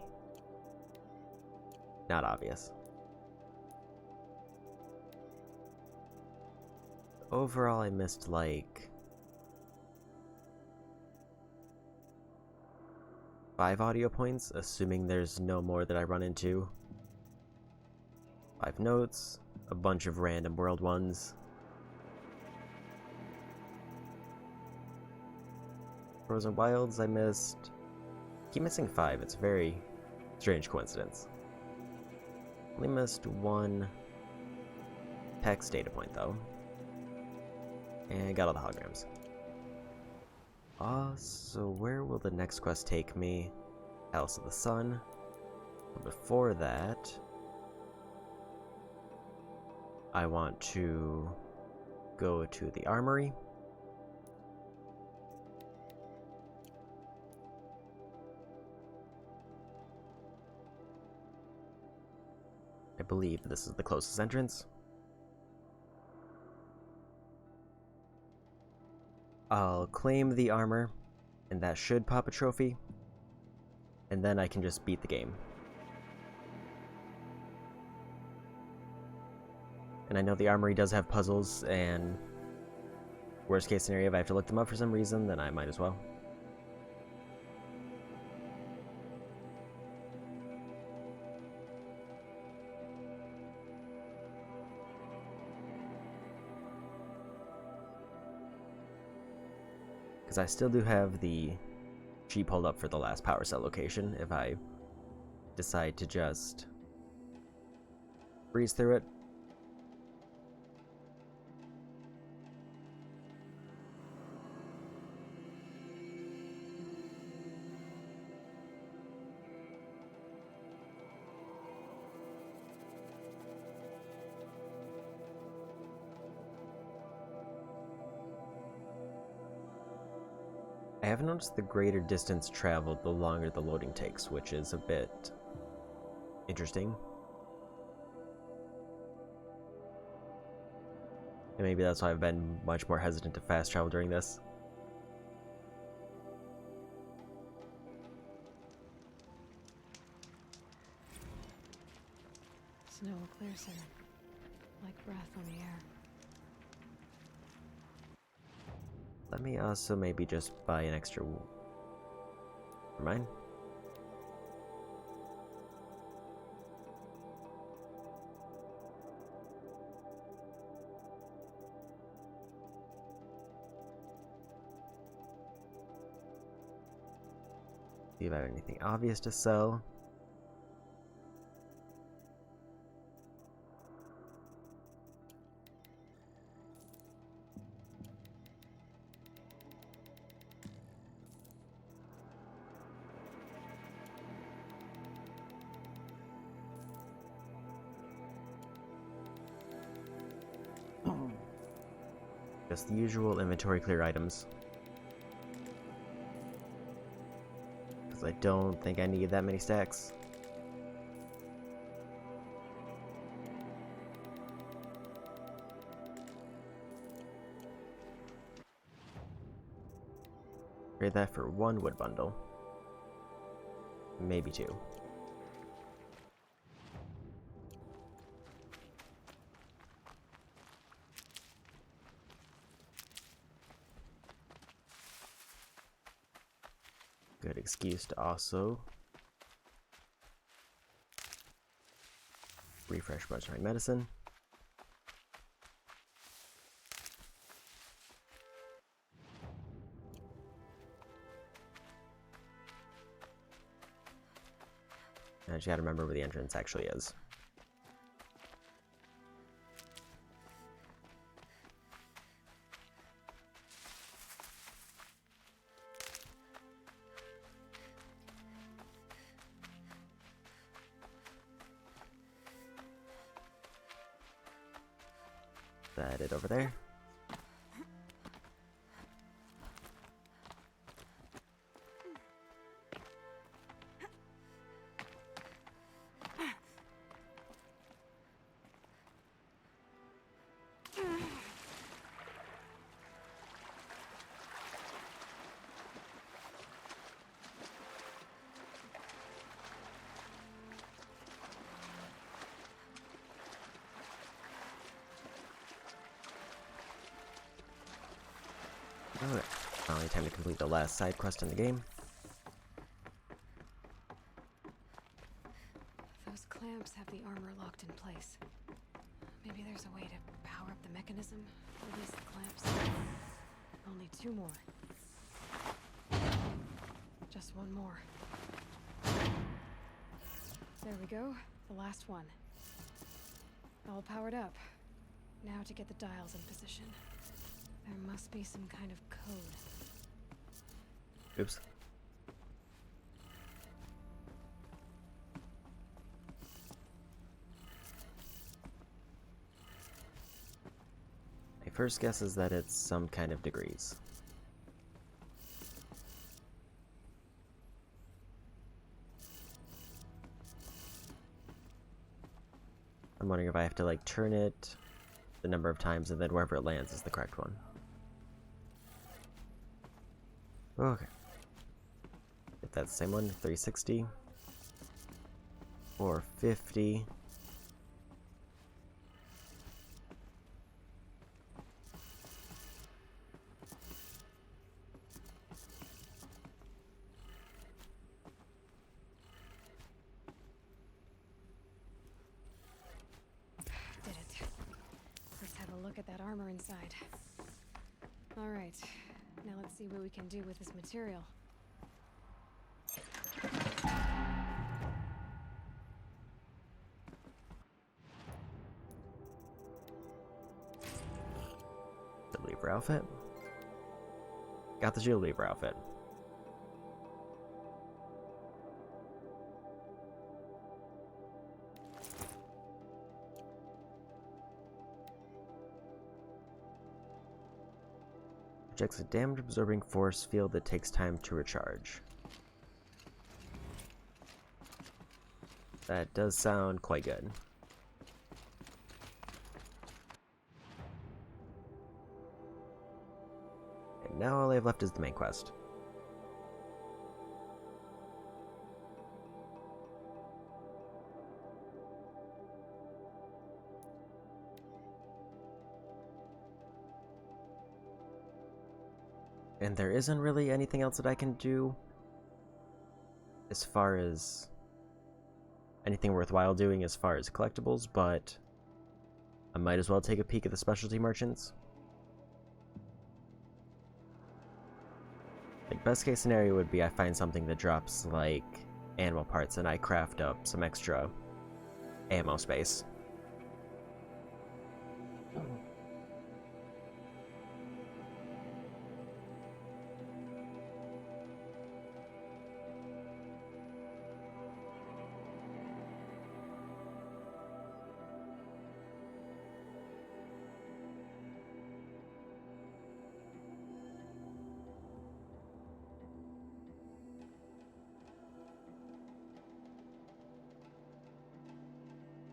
not obvious. Overall, I missed like 5 audio points, assuming there's no more that I run into. 5 notes, a bunch of random world ones. Frozen Wilds, I missed. Keep missing 5, it's a very strange coincidence. Only missed 1 text data point though. And got all the holograms. So where will the next quest take me? House of the Sun. But before that, I want to go to the armory. I believe this is the closest entrance. I'll claim the armor, and that should pop a trophy, and then I can just beat the game. And I know the armory does have puzzles, and worst case scenario, if I have to look them up for some reason, then I might as well. Because I still do have the Jeep hold up for the last power cell location if I decide to just breeze through it. I have noticed the greater distance traveled, the longer the loading takes, which is a bit interesting. And maybe that's why I've been much more hesitant to fast travel during this. Snow will clear soon, like breath on the air. Let me also maybe just buy an extra... Never mind. See if I have anything obvious to sell. Just the usual inventory clear items. Because I don't think I need that many stacks. Trade that for 1 wood bundle. Maybe 2. Good excuse to also refresh a bunch of my medicine. And I just gotta remember where the entrance actually is. That it over there. Alright, finally time to complete the last side quest in the game. Those clamps have the armor locked in place. Maybe there's a way to power up the mechanism, release the clamps. Only 2 more. Just 1 more. There we go, the last one. All powered up. Now to get the dials in position. There must be some kind of code. Oops. My first guess is that it's some kind of degrees. I'm wondering if I have to like turn it the number of times and then wherever it lands is the correct one. Okay. If that's the same one, 360. 450. Did it. Let's have a look at that armor inside. Alright, now let's see what we can do with this material. The Lever outfit. Got the Shield Lever outfit. Projects a damage absorbing force field that takes time to recharge. That does sound quite good. And now all I have left is the main quest. And there isn't really anything else that I can do as far as anything worthwhile doing as far as collectibles, but I might as well take a peek at the specialty merchants. Like, best case scenario would be I find something that drops like animal parts and I craft up some extra ammo space.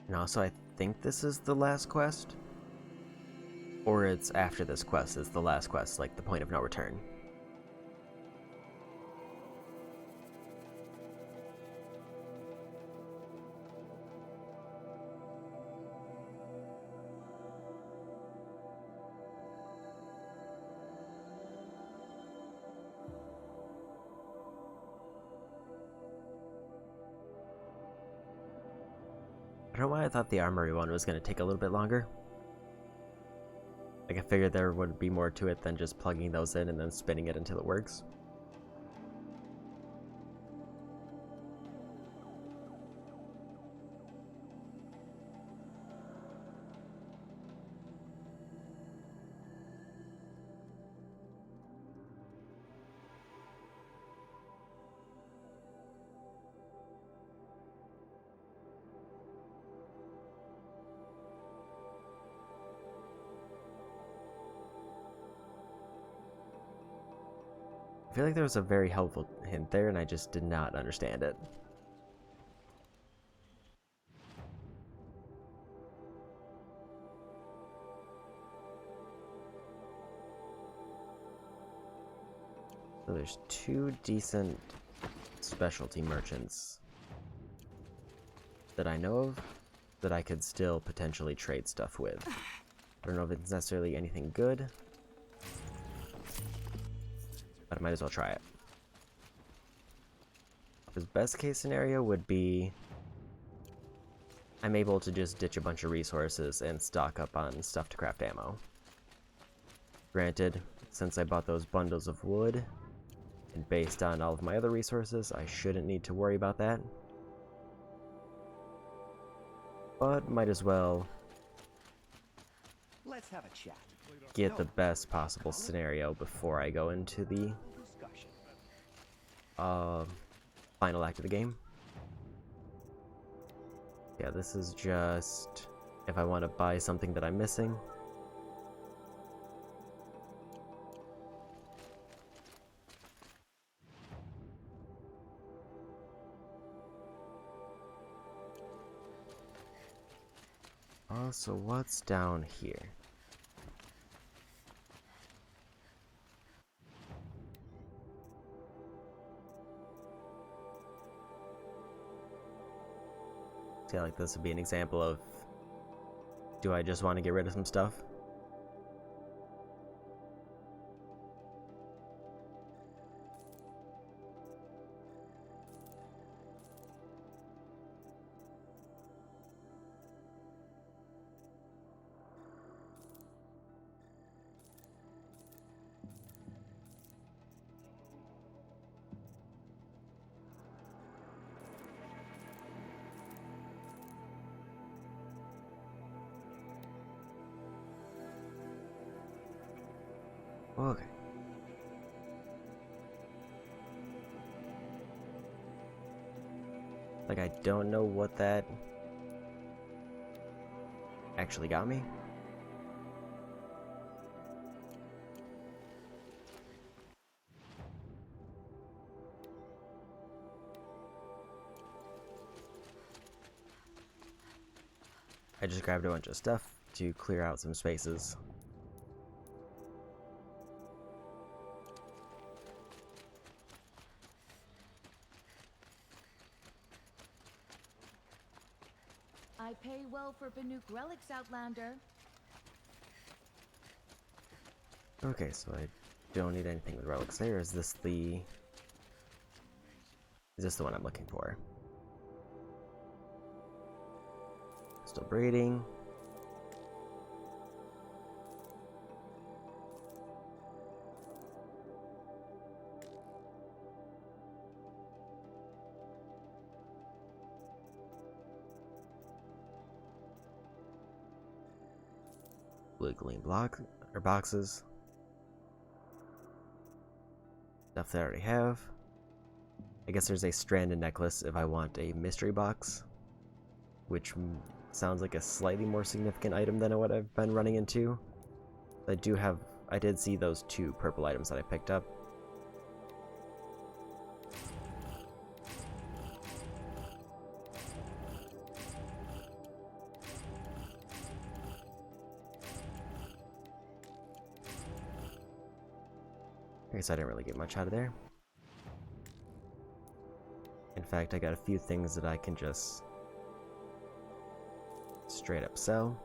And also, I think this is the last quest. Or it's after this quest is the last quest, like the point of no return. I don't know why I thought the armory one was going to take a little bit longer. Like, I figured there would be more to it than just plugging those in and then spinning it until it works. I feel like there was a very helpful hint there, and I just did not understand it. So there's 2 decent specialty merchants that I know of that I could still potentially trade stuff with. I don't know if it's necessarily anything good. but I might as well try it. His best case scenario would be I'm able to just ditch a bunch of resources and stock up on stuff to craft ammo. Granted, since I bought those bundles of wood, and based on all of my other resources, I shouldn't need to worry about that. But might as well Let's have a chat. get the best possible scenario before I go into the final act of the game. Yeah, this is just if I want to buy something that I'm missing. So what's down here? See, like this would be an example of, do I just want to get rid of some stuff? Okay. Like, I don't know what that actually got me. I just grabbed a bunch of stuff to clear out some spaces. I pay well for Banuk relics, Outlander. Okay, so I don't need anything with relics there. Is this the one I'm looking for? Still breeding. Blue green block or boxes. Stuff that I already have. I guess there's a stranded necklace if I want a mystery box, which sounds like a slightly more significant item than what I've been running into. I did see those 2 purple items that I picked up. I guess I didn't really get much out of there. In fact, I got a few things that I can just straight up sell.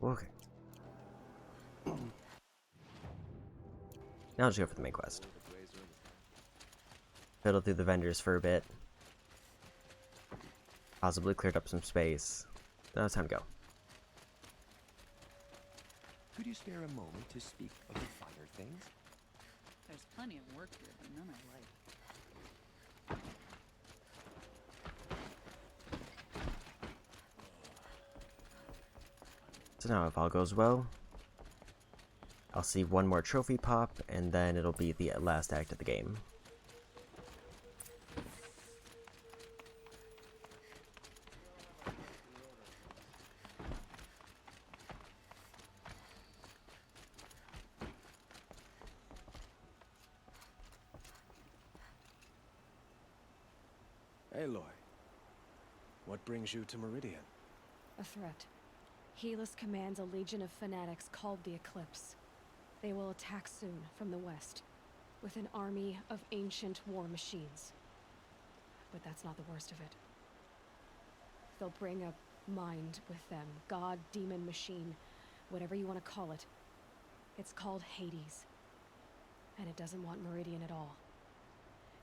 Okay. Now let's go for the main quest. Fiddle through the vendors for a bit. Possibly cleared up some space. Now it's time to go. Could you spare a moment to speak of the finer things? There's plenty of work here, but none I like. So now if all goes well, I'll see one more trophy pop, and then it'll be the last act of the game. Aloy, What brings you to Meridian? A threat. Helis commands a legion of fanatics called the Eclipse. They will attack soon from the west, with an army of ancient war machines. But that's not the worst of it. They'll bring a mind with them. God, demon, machine, whatever you want to call it. It's called Hades. And it doesn't want Meridian at all.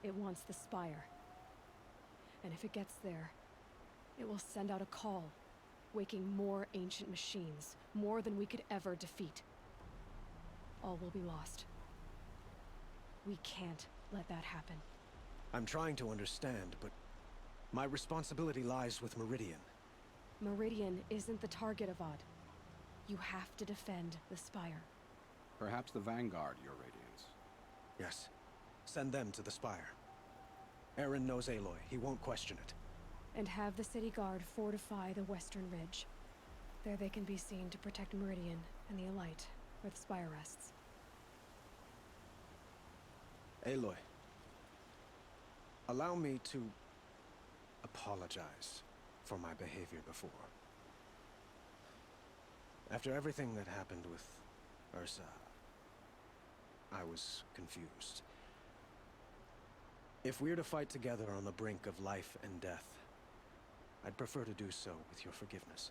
It wants the Spire. And if it gets there, it will send out a call, waking more ancient machines, more than we could ever defeat. All will be lost. We can't let that happen. I'm trying to understand, but my responsibility lies with Meridian. Meridian isn't the target, Avad. You have to defend the Spire. Perhaps the Vanguard, Your Radiance. Yes. Send them to the Spire. Aaron knows Aloy. He won't question it. And have the City Guard fortify the Western Ridge. There they can be seen to protect Meridian and the Elite, where the Spire rests. Aloy, allow me to apologize for my behavior before. After everything that happened with Ursa, I was confused. If we're to fight together on the brink of life and death, I'd prefer to do so with your forgiveness.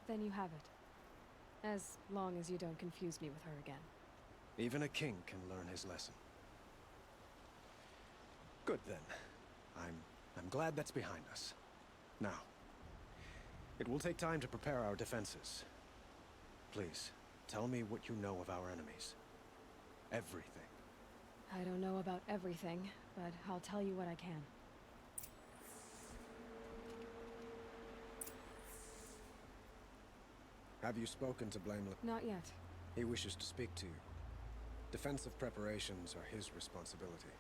Then you have it. As long as you don't confuse me with her again. Even a king can learn his lesson. Good then. I'm glad that's behind us. Now, it will take time to prepare our defenses. Please, tell me what you know of our enemies. Everything. I don't know about everything, but I'll tell you what I can. Have you spoken to Blameless? Not yet. He wishes to speak to you. Defensive preparations are his responsibility.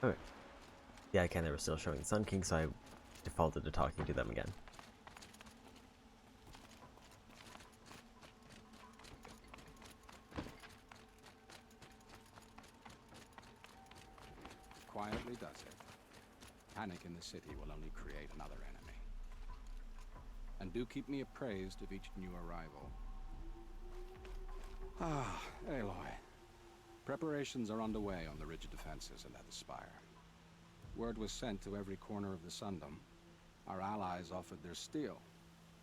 Okay. Yeah, again, they were still showing the Sun King, so I defaulted to talking to them again. Quietly does it. Panic in the city will only create another enemy. And do keep me appraised of each new arrival. Ah, Aloy. Preparations are underway on the rigid defenses and at the Spire. Word was sent to every corner of the Sundom. Our allies offered their steel.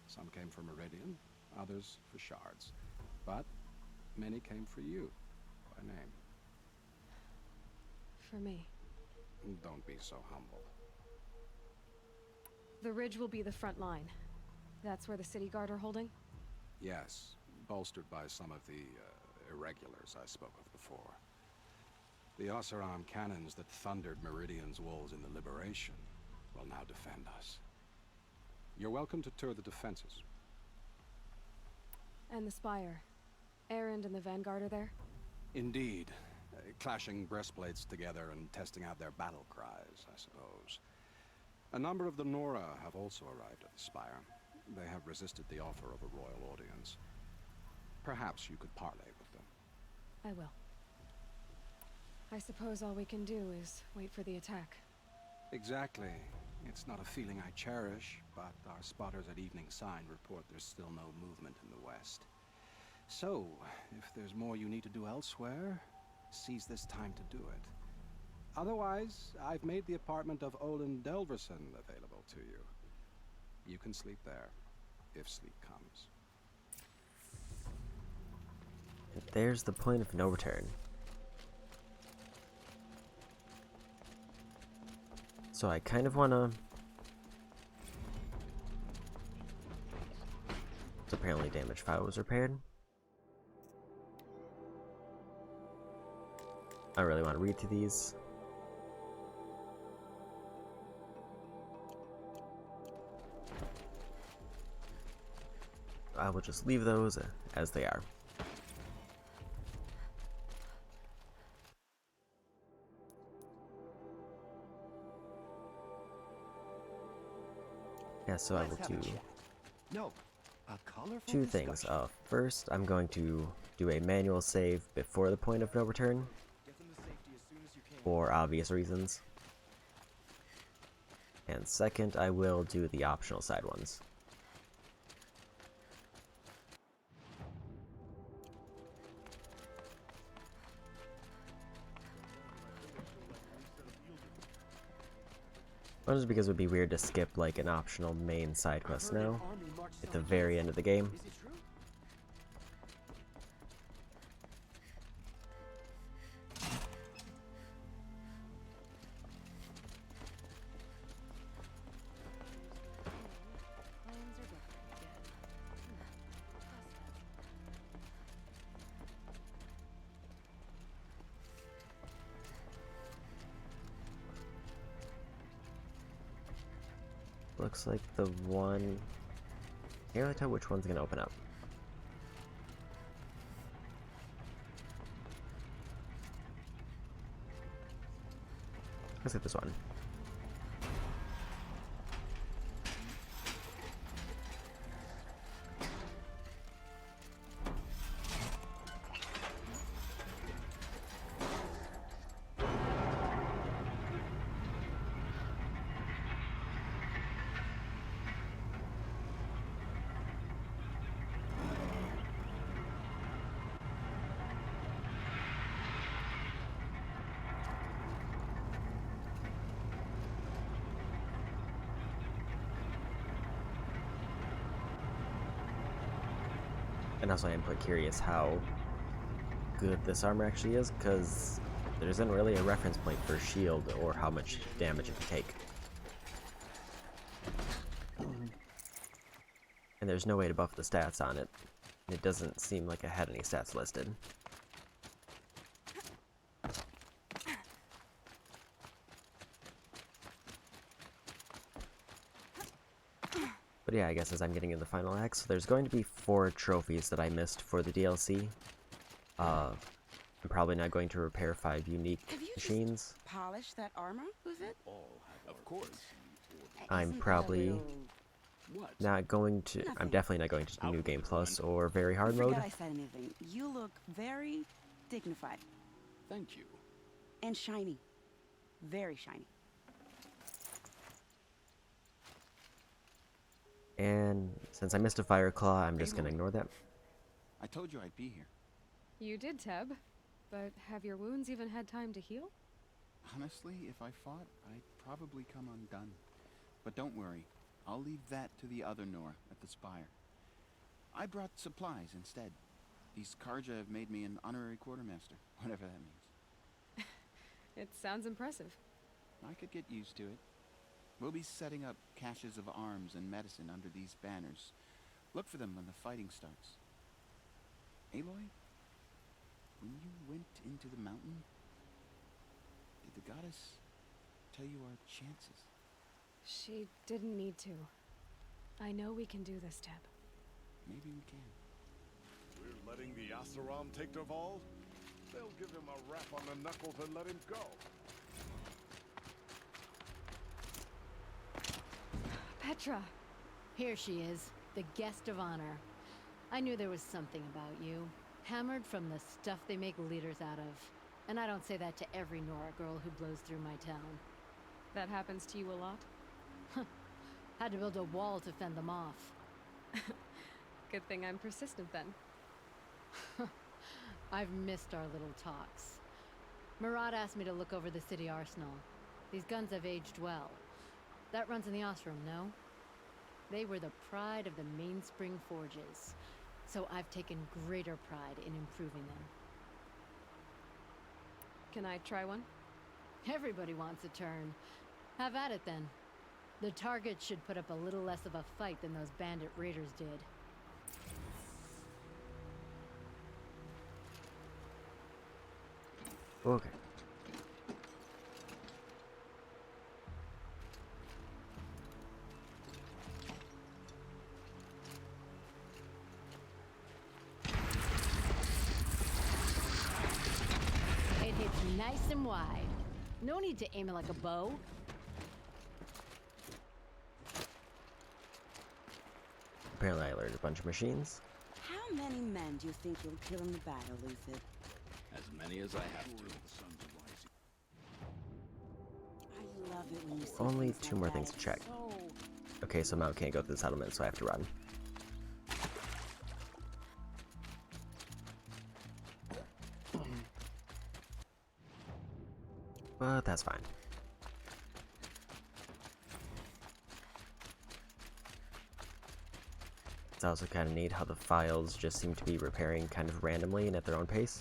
Some came for Meridian, others for shards. But many came for you, by name. For me. Don't be so humble. The ridge will be the front line. That's where the City Guard are holding? Yes, bolstered by some of the irregulars I spoke of before. The Oseram cannons that thundered Meridian's walls in the Liberation will now defend us. You're welcome to tour the defenses. And the Spire. Erend and the Vanguard are there? Indeed. Clashing breastplates together and testing out their battle cries, I suppose. A number of the Nora have also arrived at the Spire. They have resisted the offer of a royal audience. Perhaps you could parley with them. I will. I suppose all we can do is wait for the attack. Exactly. It's not a feeling I cherish, but our spotters at Evening Sign report there's still no movement in the west. So, if there's more you need to do elsewhere, seize this time to do it. Otherwise, I've made the apartment of Olin Delverson available to you. You can sleep there, if sleep comes. And there's the point of no return. So I kind of wanna... So apparently damaged file was repaired. I really want to read through these. I will just leave those as they are. Yeah, so I will do two things. First, I'm going to do a manual save before the point of no return, for obvious reasons. And second, I will do the optional side ones. One is because it would be weird to skip like an optional main side quest now, at the very end of the game. Looks like the one... Can't really tell which one's gonna open up. Let's hit this one. And also I am quite curious how good this armor actually is, because there isn't really a reference point for shield or how much damage it can take. And there's no way to buff the stats on it. It doesn't seem like it had any stats listed. But yeah, I guess as I'm getting into the final act, so there's going to be 4 trophies that I missed for the DLC. I'm probably not going to repair 5 unique machines. Polish that armor, was it? Of course. I'm probably not going to... I'm definitely not going to New Game Plus or Very Hard Mode. Forget I said anything. You look very dignified. Thank you. And shiny. Very shiny. And since I missed a Fire Claw, I'm just gonna ignore that. I told you I'd be here. You did, Teb. But have your wounds even had time to heal? Honestly, if I fought, I'd probably come undone. But don't worry, I'll leave that to the other Nor at the Spire. I brought supplies instead. These Karja have made me an honorary quartermaster, whatever that means. It sounds impressive. I could get used to it. We'll be setting up caches of arms and medicine under these banners. Look for them when the fighting starts. Aloy, when you went into the mountain, did the goddess tell you our chances? She didn't need to. I know we can do this, Teb. Maybe we can. We're letting the Asaram take Derval? They'll give him a rap on the knuckles and let him go. Petra! Here she is, the guest of honor. I knew there was something about you. Hammered from the stuff they make leaders out of. And I don't say that to every Nora girl who blows through my town. That happens to you a lot? Had to build a wall to fend them off. Good thing I'm persistent then. I've missed our little talks. Murad asked me to look over the city arsenal. These guns have aged well. That runs in the Osram, no? They were the pride of the Mainspring Forges, so I've taken greater pride in improving them. Can I try one? Everybody wants a turn. Have at it then. The target should put up a little less of a fight than those bandit raiders did. Okay. It hits nice and wide. No need to aim it like a bow. Apparently I learned a bunch of machines. How many men do you think you'll kill in the battle, Lucid? As many as I have to. I love love it when you see Only things two like more that. things to check. So Okay, so Mount can't go through the settlement, so I have to run. But that's fine. It's also kind of neat how the files just seem to be repairing kind of randomly and at their own pace.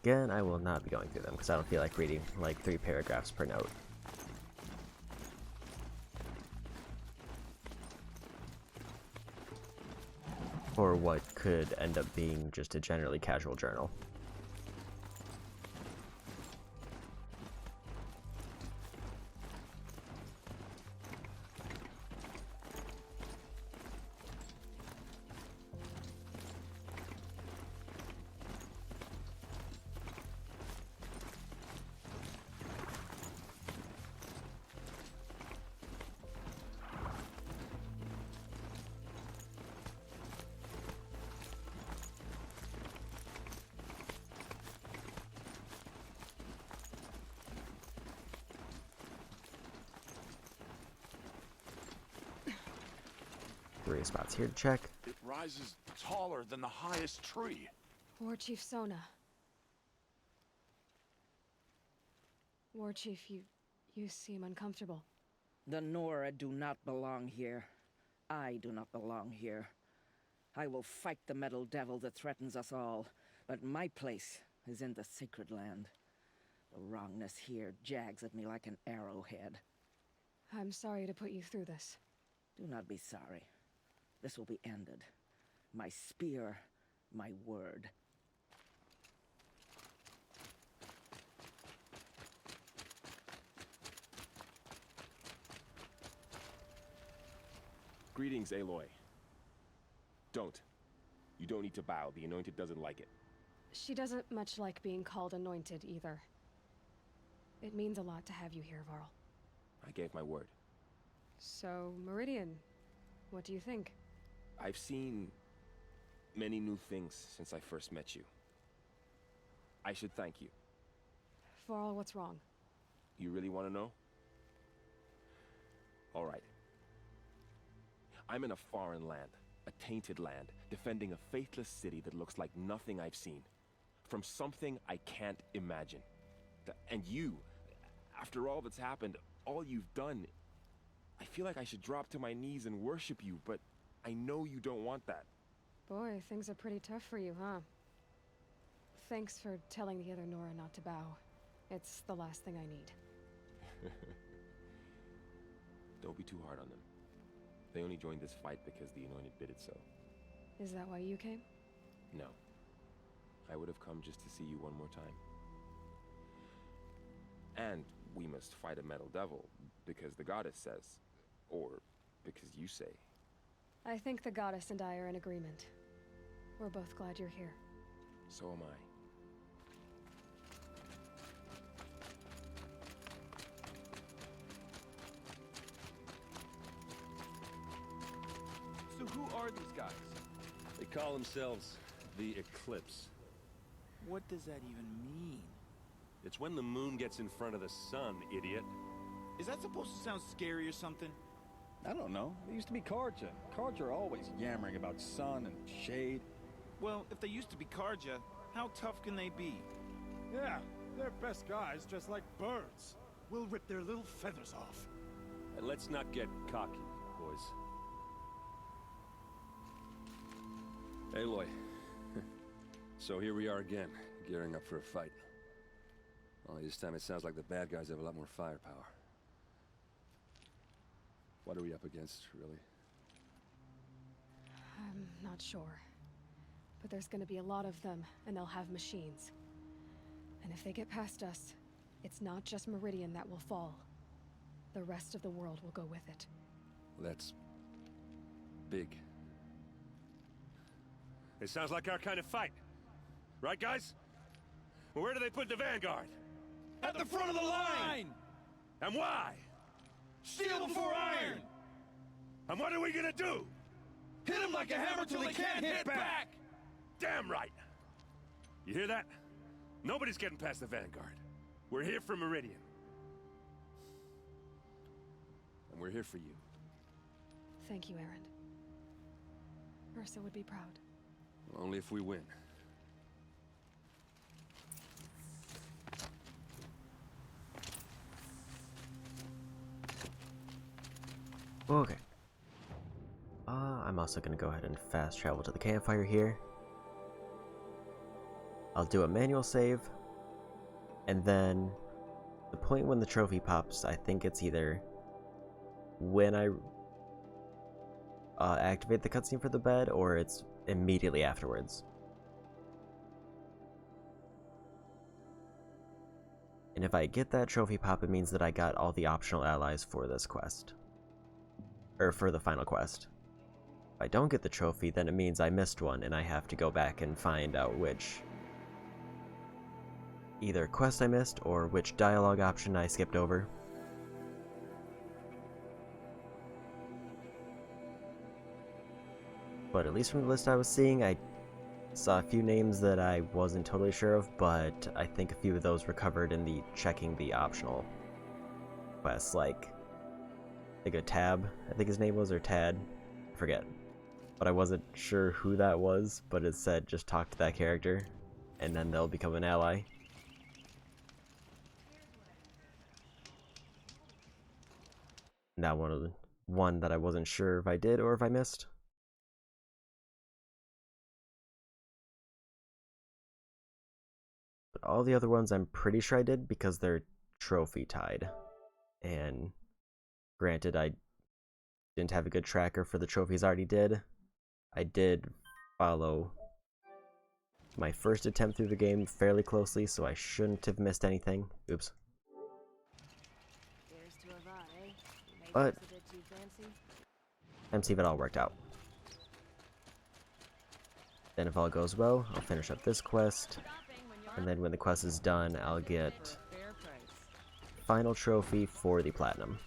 Again, I will not be going through them because I don't feel like reading like 3 paragraphs per note. For what could end up being just a generally casual journal. Three spots here to check. It rises taller than the highest tree. War Chief Sona. War Chief, you seem uncomfortable. The Nora do not belong here. I do not belong here. I will fight the metal devil that threatens us all, but my place is in the sacred land. The wrongness here jags at me like an arrowhead. I'm sorry to put you through this. Do not be sorry. This will be ended. My spear, my word. Greetings, Aloy. Don't. You don't need to bow. The Anointed doesn't like it. She doesn't much like being called anointed either. It means a lot to have you here, Varl. I gave my word. So, Meridian, what do you think? I've seen many new things since I first met you. I should thank you. Varl, what's wrong? You really want to know? All right. I'm in a foreign land, a tainted land, defending a faithless city that looks like nothing I've seen. From something I can't imagine. And you, after all that's happened, all you've done, I feel like I should drop to my knees and worship you, but I know you don't want that. Boy, things are pretty tough for you, huh? Thanks for telling the other Nora not to bow. It's the last thing I need. Don't be too hard on them. They only joined this fight because the Anointed did it so. Is that why you came? No. I would have come just to see you one more time. And we must fight a metal devil, because the goddess says. Or because you say. I think the goddess and I are in agreement. We're both glad you're here. So am I. So who are these guys? They call themselves the Eclipse. What does that even mean? It's when the moon gets in front of the sun, idiot. Is that supposed to sound scary or something? I don't know. They used to be Karja. Karja are always yammering about sun and shade. Well, if they used to be Karja, how tough can they be? Yeah, they're best guys dressed like birds. We'll rip their little feathers off. And let's not get cocky, boys. Aloy. So here we are again, gearing up for a fight. Only this time it sounds like the bad guys have a lot more firepower. What are we up against, really? I'm not sure. But there's gonna be a lot of them, and they'll have machines. And if they get past us, it's not just Meridian that will fall. The rest of the world will go with it. That's big. It sounds like our kind of fight. Right, guys? Well, where do they put the Vanguard? At the front of the line! And why? Steel before iron! And what are we gonna do? Hit them like a hammer till they can't hit back! Damn right! You hear that? Nobody's getting past the Vanguard. We're here for Meridian. And we're here for you. Thank you, Erend. Ursa would be proud. Only if we win. Okay. I'm also gonna go ahead and fast travel to the campfire here. I'll do a manual save, and then the point when the trophy pops, I think it's either when I activate the cutscene for the bed, or it's immediately afterwards. And if I get that trophy pop, it means that I got all the optional allies for this quest. Or for the final quest. If I don't get the trophy, then it means I missed one, and I have to go back and find out which either quest I missed, or which dialogue option I skipped over. But at least from the list I was seeing, I saw a few names that I wasn't totally sure of, but I think a few of those were covered in the checking the optional quests, like a Tab, I think his name was, or Tad, I forget. But I wasn't sure who that was, but it said just talk to that character, and then they'll become an ally. And that one that I wasn't sure if I did or if I missed. But all the other ones I'm pretty sure I did because they're trophy tied. And granted, I didn't have a good tracker for the trophies I already did. I did follow my first attempt through the game fairly closely, so I shouldn't have missed anything. Oops. But let's see if it all worked out. Then if all goes well, I'll finish up this quest, and then when the quest is done, I'll get final trophy for the platinum.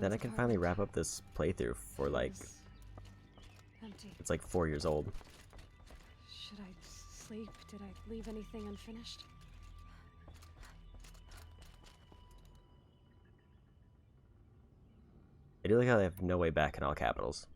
Then I can finally wrap up this playthrough for like, empty. it's like 4 years old. Should I sleep? Did I leave anything unfinished? I do like how they have no way back in all capitals.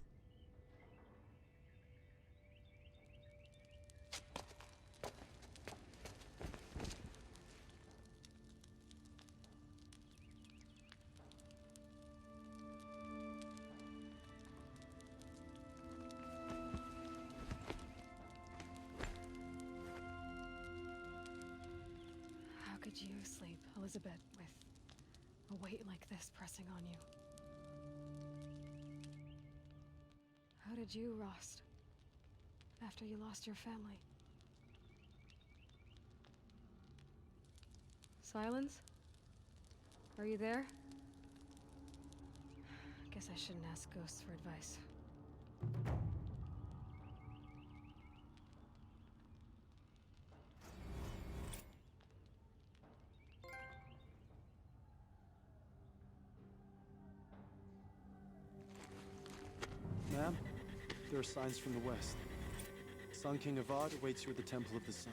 How could you sleep, Elizabeth, with a weight like this pressing on you? How did you, Rost, after you lost your family? Silence? Are you there? Guess I shouldn't ask ghosts for advice. Ma'am, there are signs from the west. Sun King Avad awaits you at the Temple of the Sun.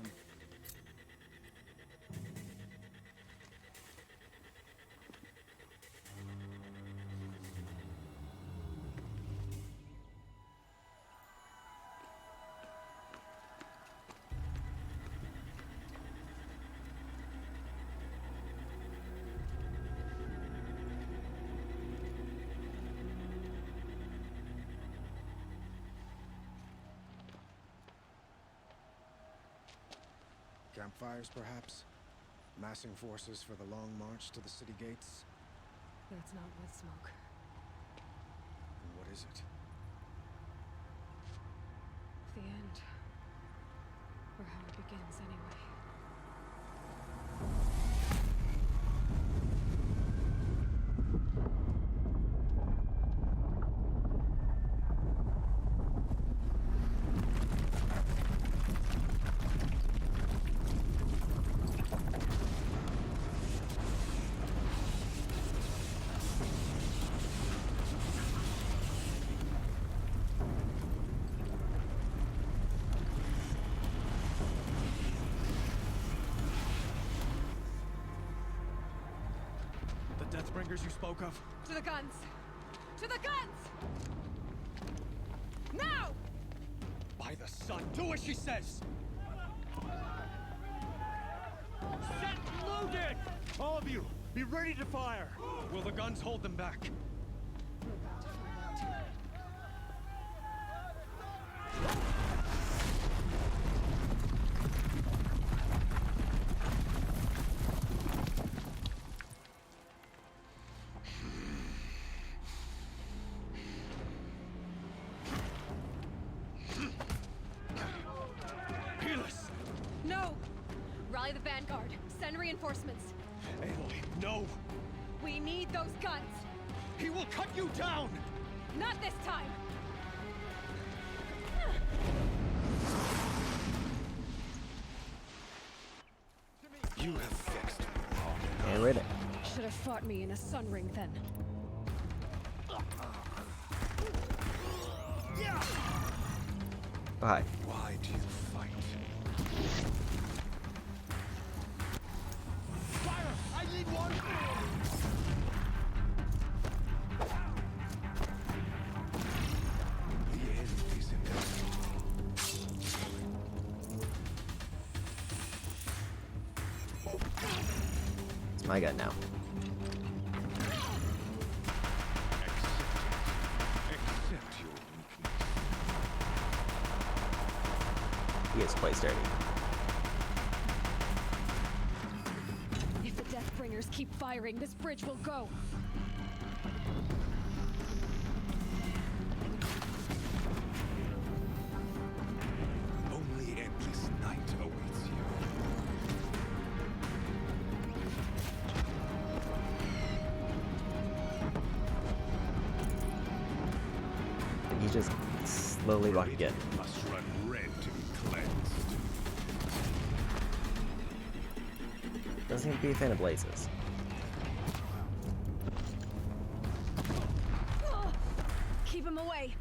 Campfires, perhaps? Massing forces for the long march to the city gates? That's not with smoke. And what is it? The end. Or how it begins, anyway. Oathbringers you spoke of? To the guns! To the guns! Now! By the sun, do as she says! Set loaded! All of you, be ready to fire! Will the guns hold them back? No! Rally the vanguard. Send reinforcements. Aloy, no! We need those guns! He will cut you down! Not this time! You have fixed wrong. And read it. Should have fought me in a sun ring then. Oh, hi. Why do you fight? Fire! I need one! The end is inevitable. It's my gun now. Accept your weakness. He is quite sturdy. If the Deathbringers keep firing, this bridge will go. Only endless night awaits you. He's just slowly walking in. Must run red to be cleansed. Doesn't seem to be a fan of blazes. Keep him away.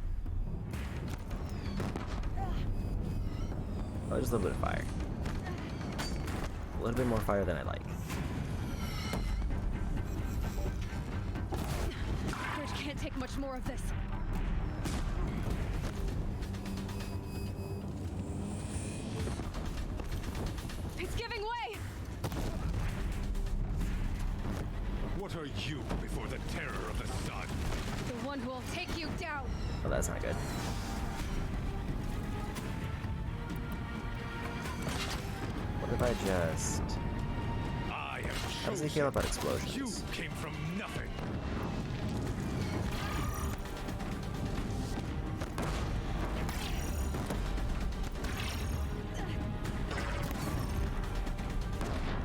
Oh, just a little bit of fire. A little bit more fire than I like. Bridge can't take much more of this. It's giving way! What are you before the terror of the sun? The one who will take you down! Oh, that's not good. What if I just... I am How does he feel about explosions? You came from nothing.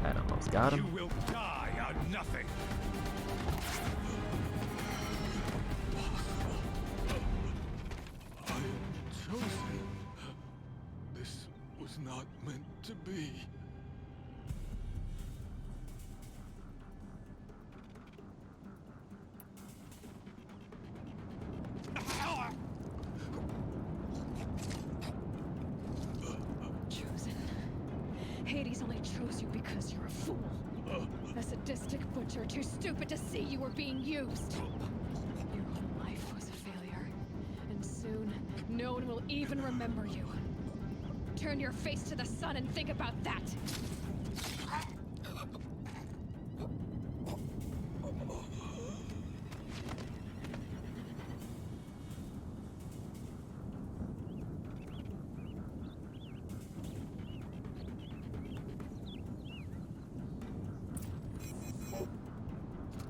That almost got him. You will die on nothing. I am chosen. This was not meant to be. Chosen. Hades only chose you because you're a fool. A sadistic butcher too stupid to see you were being used. Your whole life was a failure. And soon, no one will even remember you. Turn your face to the sun and think about that.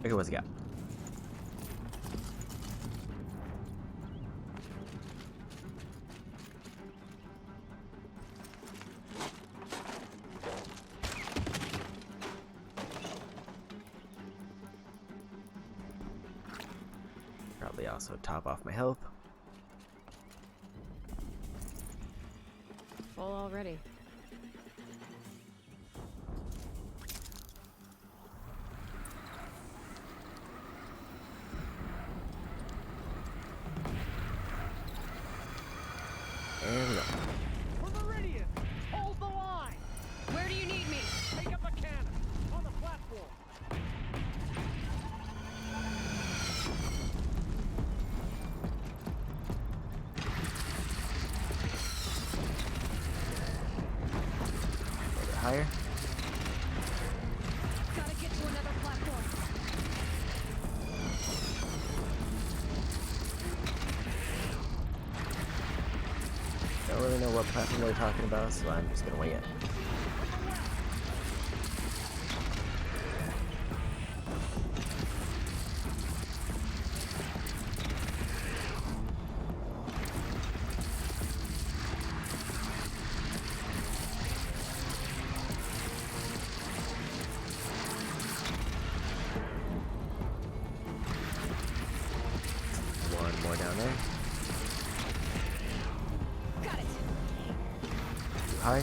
Okay, what's he got? Probably also top off my health. Full already. And we go. For Meridian, hold the line! Where do you need me? Take up a cannon on the platform. higher. Gotta get to another platform. Don't really know what platform they're talking about, so I'm just gonna wing it. One more down there. Got it. Too high.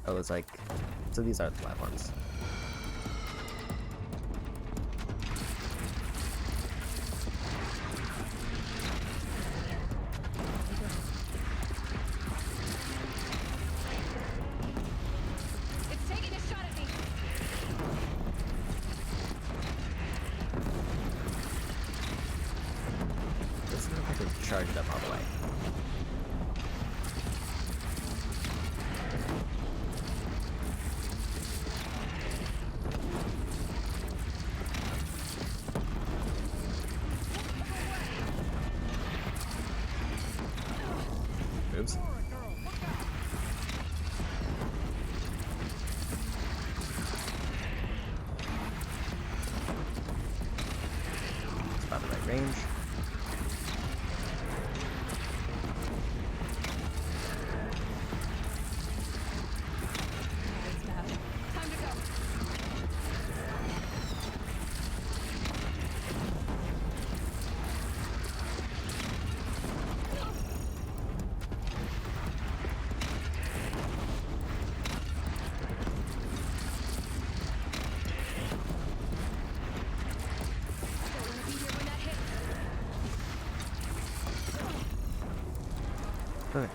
Oh, it's like, so these are the platforms. It's taking a shot at me. Doesn't look like I can charge it up all the way. Oops. It's about the right range. It's bad. Time to go. Don't wanna be here when that hits. Okay.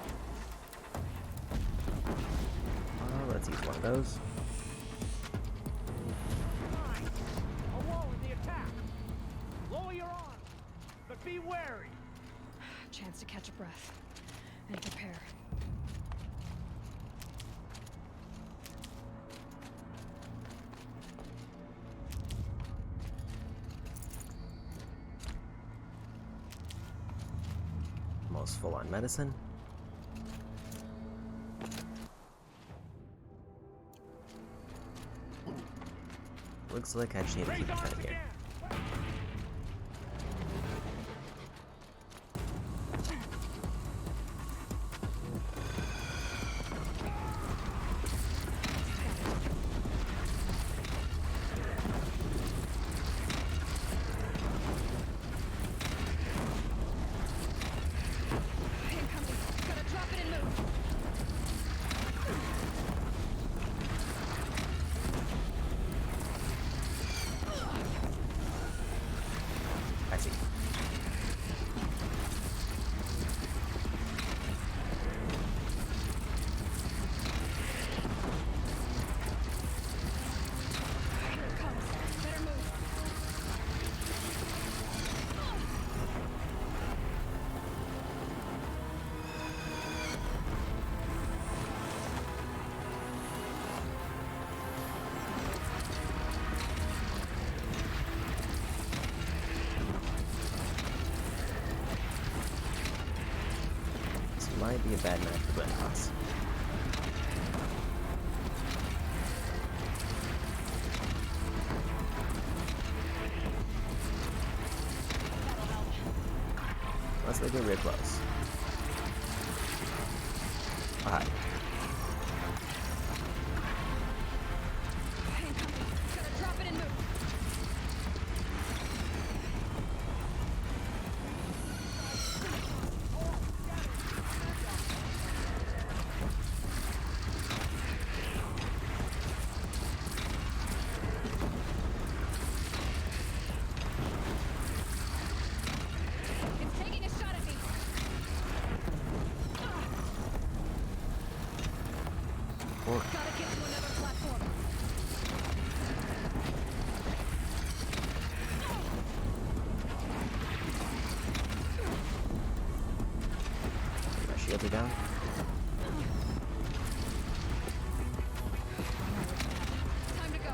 Let's use one of those. A wall in the attack. Lower your arms, but be wary. Chance to catch a breath and prepare. Almost full on medicine. Looks like I just need to keep defending here. Incoming. Gotta drop it and move. I see. Here it comes. Better move. This might be a bad match for Glenhouse. Unless they get real close. Alright. Incoming. Gotta drop it and move. It's taking a shot at me. shields are down. Time to go.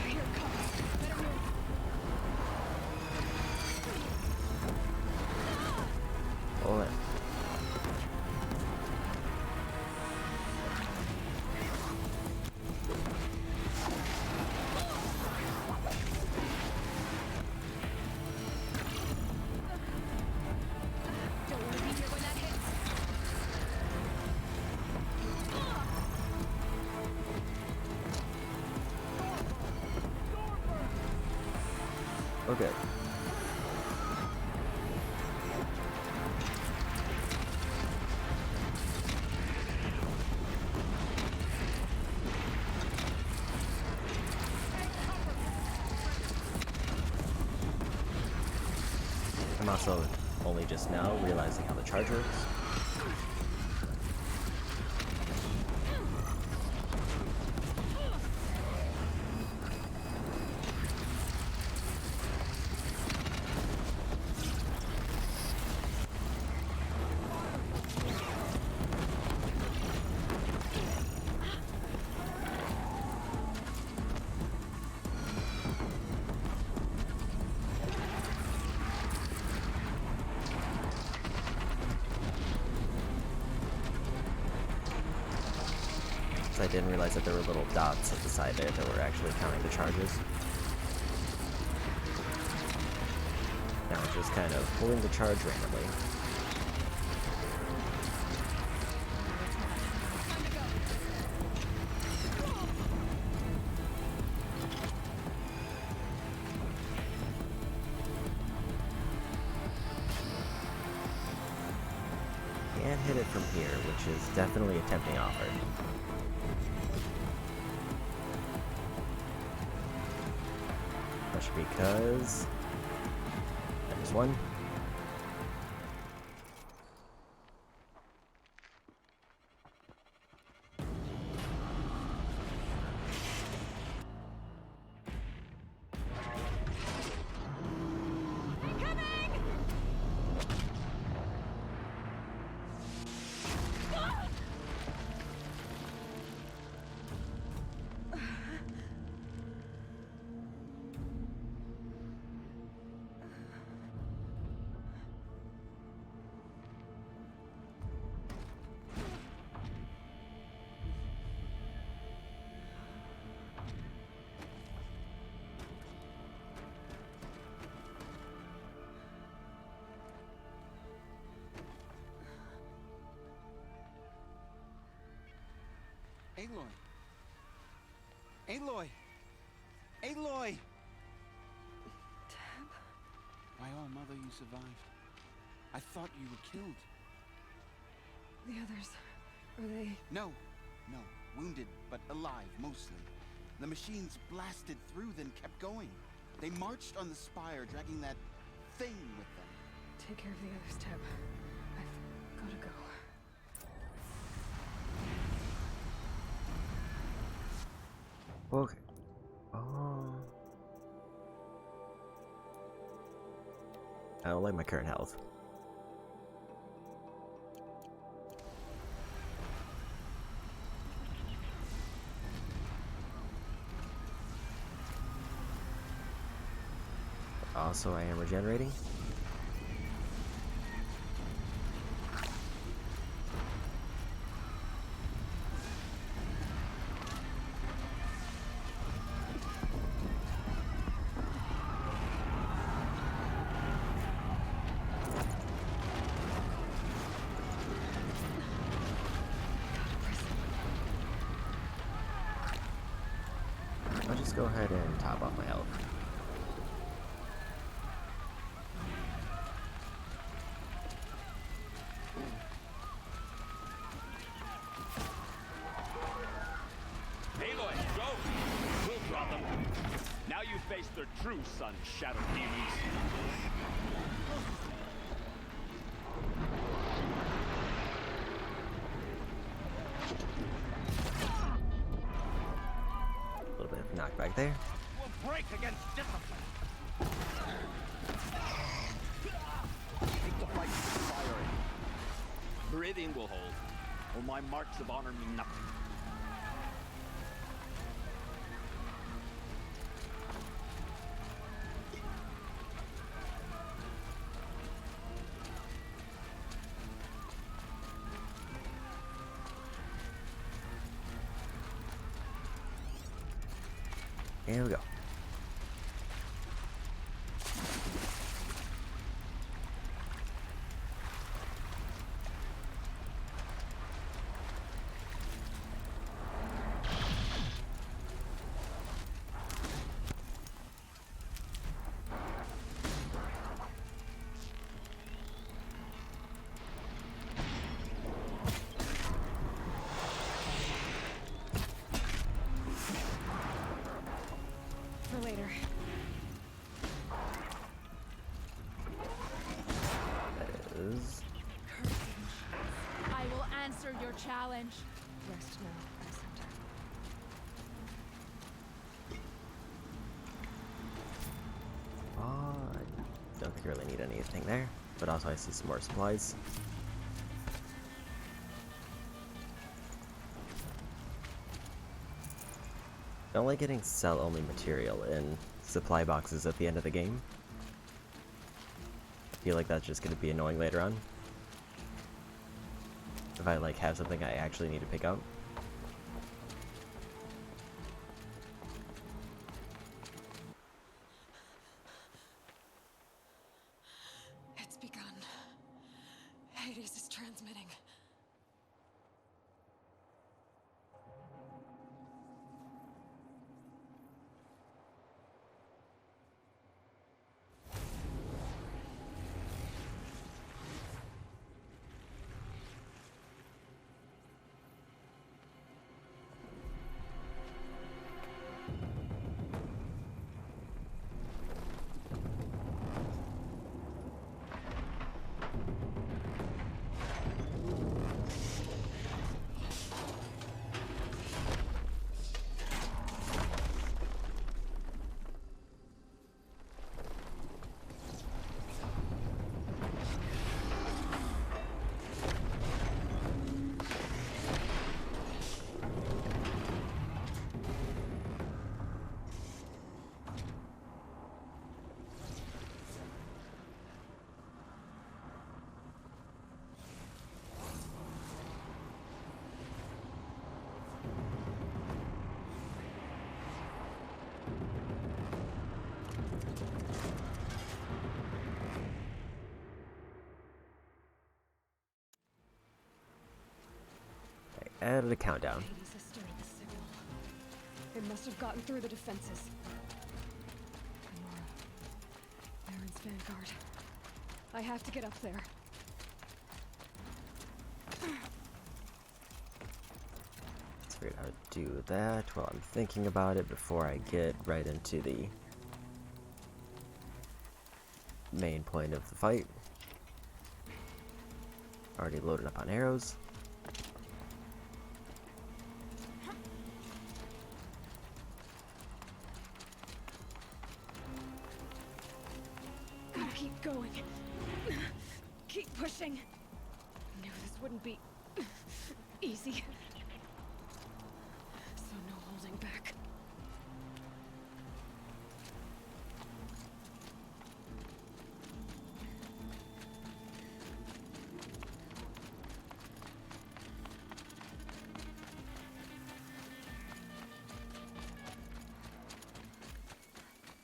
Here it comes. Better move. Pull it. Don't want to be here when that hits. We're good. I'm also only just now realizing how the charge works. I didn't realize that there were little dots at the side there that were actually counting the charges. Now it's just kind of pulling the charge randomly. Can't hit it from here, which is definitely a tempting offer. Especially because there's one. Aloy! Aloy! Aloy! Tab? My own mother, you survived. I thought you were killed. The others, are they... No, wounded, but alive, mostly. The machines blasted through, then kept going. They marched on the spire, dragging that thing with them. Take care of the others, Tab. I've gotta go. Okay. Oh. I don't like my current health. Also, I am regenerating. I'll just go ahead and top off my health. Aloy, go! We'll drop them. Now you face their true sun, shadow demons. A little bit of knockback there. We'll break against discipline. Breathing will hold. Or my marks of honor mean nothing. Here we go. For later. That is... I will answer your challenge. Rest now, Center. I don't think I really need anything there, but also I see some more supplies. I don't like getting sell-only material in supply boxes at the end of the game. I feel like that's just going to be annoying later on. If I like have something I actually need to pick up. It's begun. Hades is transmitting. Added a countdown. Hades has started the signal. It must have gotten through the defenses. Nora. Baron's vanguard. I have to get up there. Let's figure out how to do that while I'm thinking about it before I get right into the main point of the fight. Already loaded up on arrows. Keep going. Keep pushing. Knew this wouldn't be easy. So no holding back.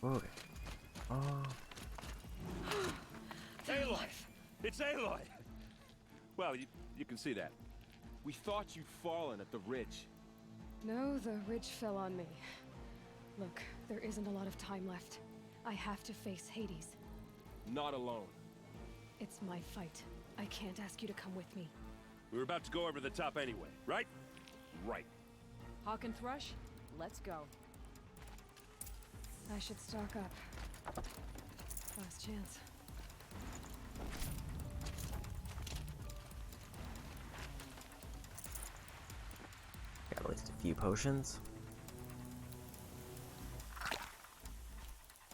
Okay. Oh. Aloy! It's Aloy! Well, you can see that. We thought you'd fallen at the ridge. No, the ridge fell on me. Look, there isn't a lot of time left. I have to face Hades. Not alone. It's my fight. I can't ask you to come with me. We were about to go over the top anyway, right? Right. Hawk and Thrush, let's go. I should stock up. Last chance. Got at least a few potions.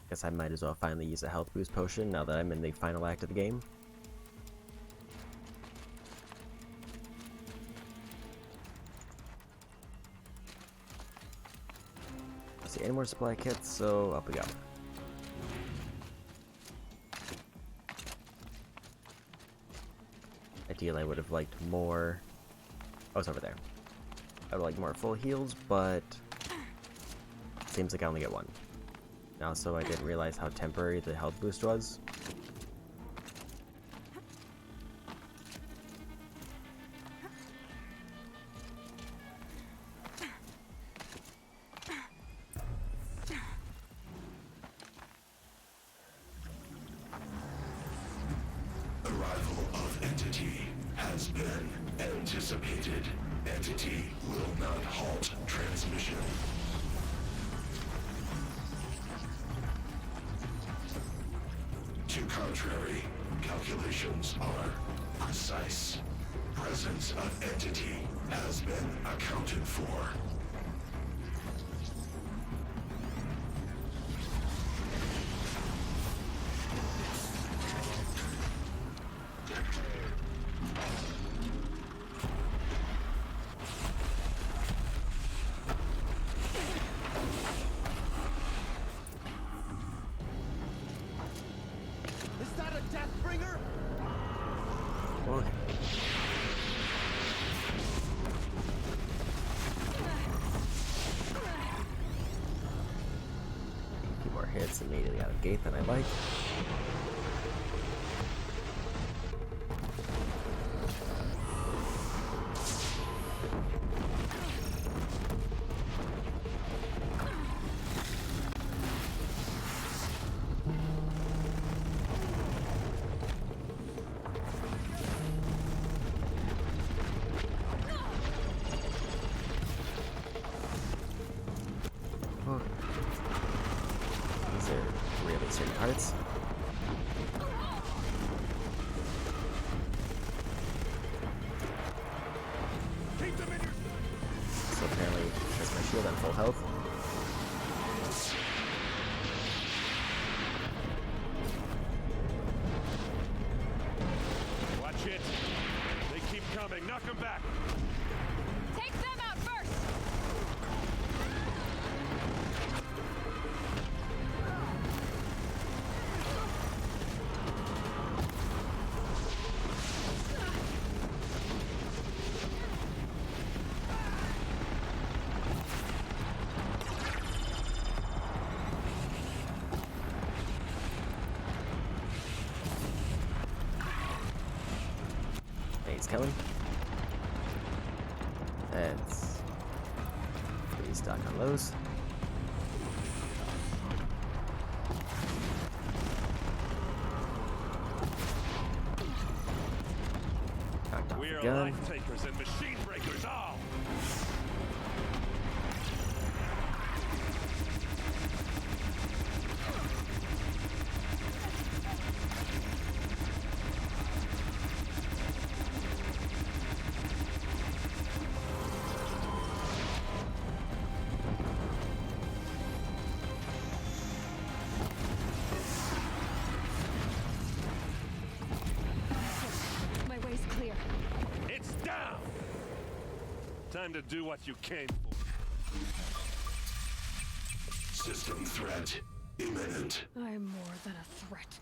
Guess I might as well finally use a health boost potion now that I'm in the final act of the game. any more supply kits, so up we go. Ideally, I would have liked more... Oh, it's over there. I would like more full heals, but... Seems like I only get one. Also, I didn't realize how temporary the health boost was. Arrival of entity has been anticipated. Entity will not halt transmission. To contrary, calculations are precise. Presence of entity has been accounted for. Is that a Deathbringer? Okay. A few more hits immediately out of gate than I like. These are really certain parts. So apparently, has my shield on full health. Watch it. They keep coming. Knock them back. Take them out first! He's coming. Let's restock on those. Knocked off We the are gun. life takers and machine breakers all. My way's clear. It's down. Time to do what you came for. System threat imminent. I'm more than a threat.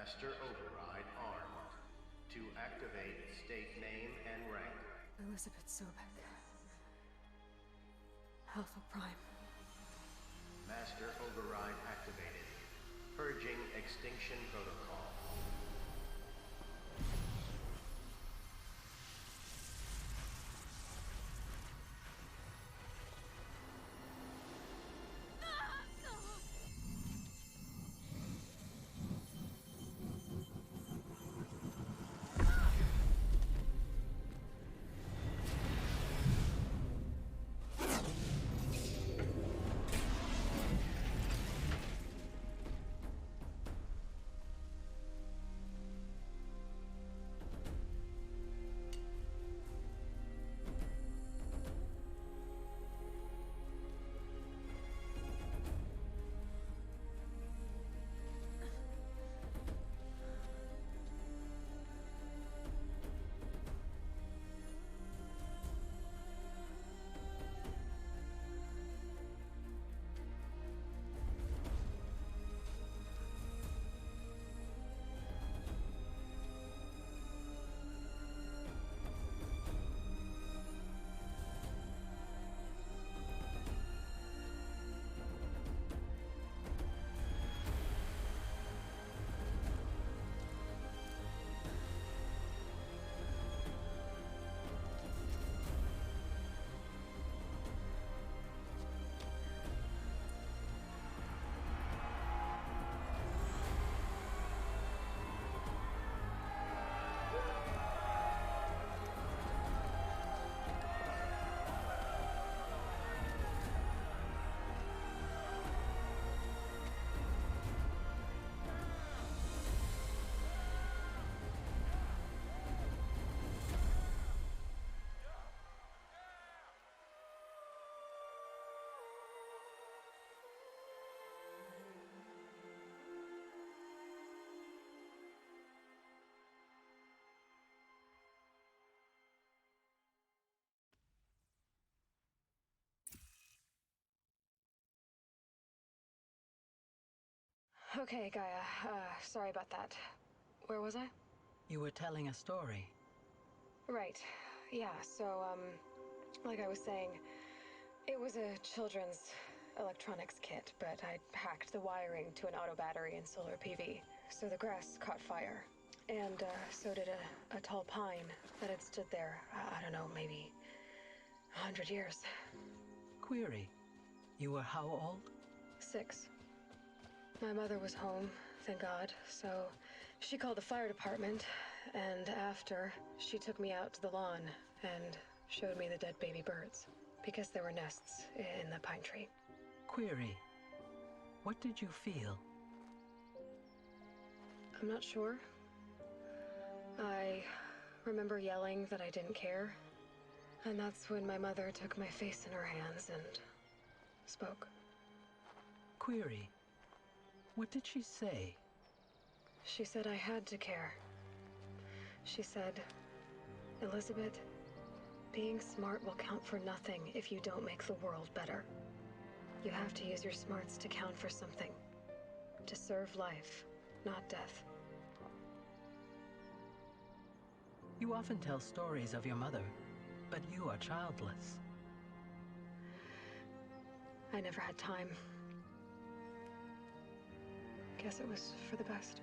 Master Override armed. To activate, state name and rank. Elizabeth Sobek. Alpha Prime. Master Override activated. Purging Extinction Protocol. Okay, Gaia. Sorry about that. Where was I? You were telling a story. Right. Yeah, so, like I was saying, it was a children's electronics kit, but I hacked the wiring to an auto battery and solar PV. So the grass caught fire. And, so did a tall pine that had stood there, I don't know, maybe 100 years. Query. You were how old? 6. My mother was home, thank God, so she called the fire department, and after, she took me out to the lawn and showed me the dead baby birds, because there were nests in the pine tree. Query. What did you feel? I'm not sure. I remember yelling that I didn't care, and that's when my mother took my face in her hands and spoke. Query. What did she say? She said I had to care. She said, Elizabeth, being smart will count for nothing if you don't make the world better. You have to use your smarts to count for something. To serve life, not death. You often tell stories of your mother, but you are childless. I never had time. Guess it was for the best.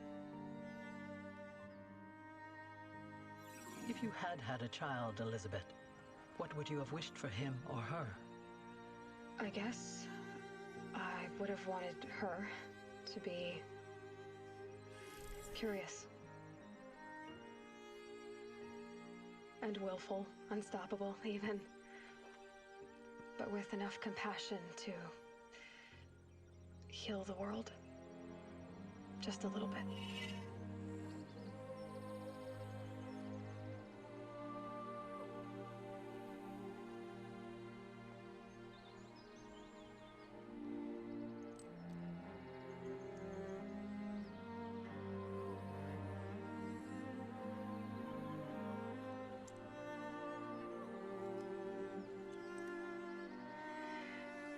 If you had had a child, Elizabeth, what would you have wished for him or her? I guess I would have wanted her to be curious. And willful, unstoppable, even. But with enough compassion to heal the world. Just a little bit.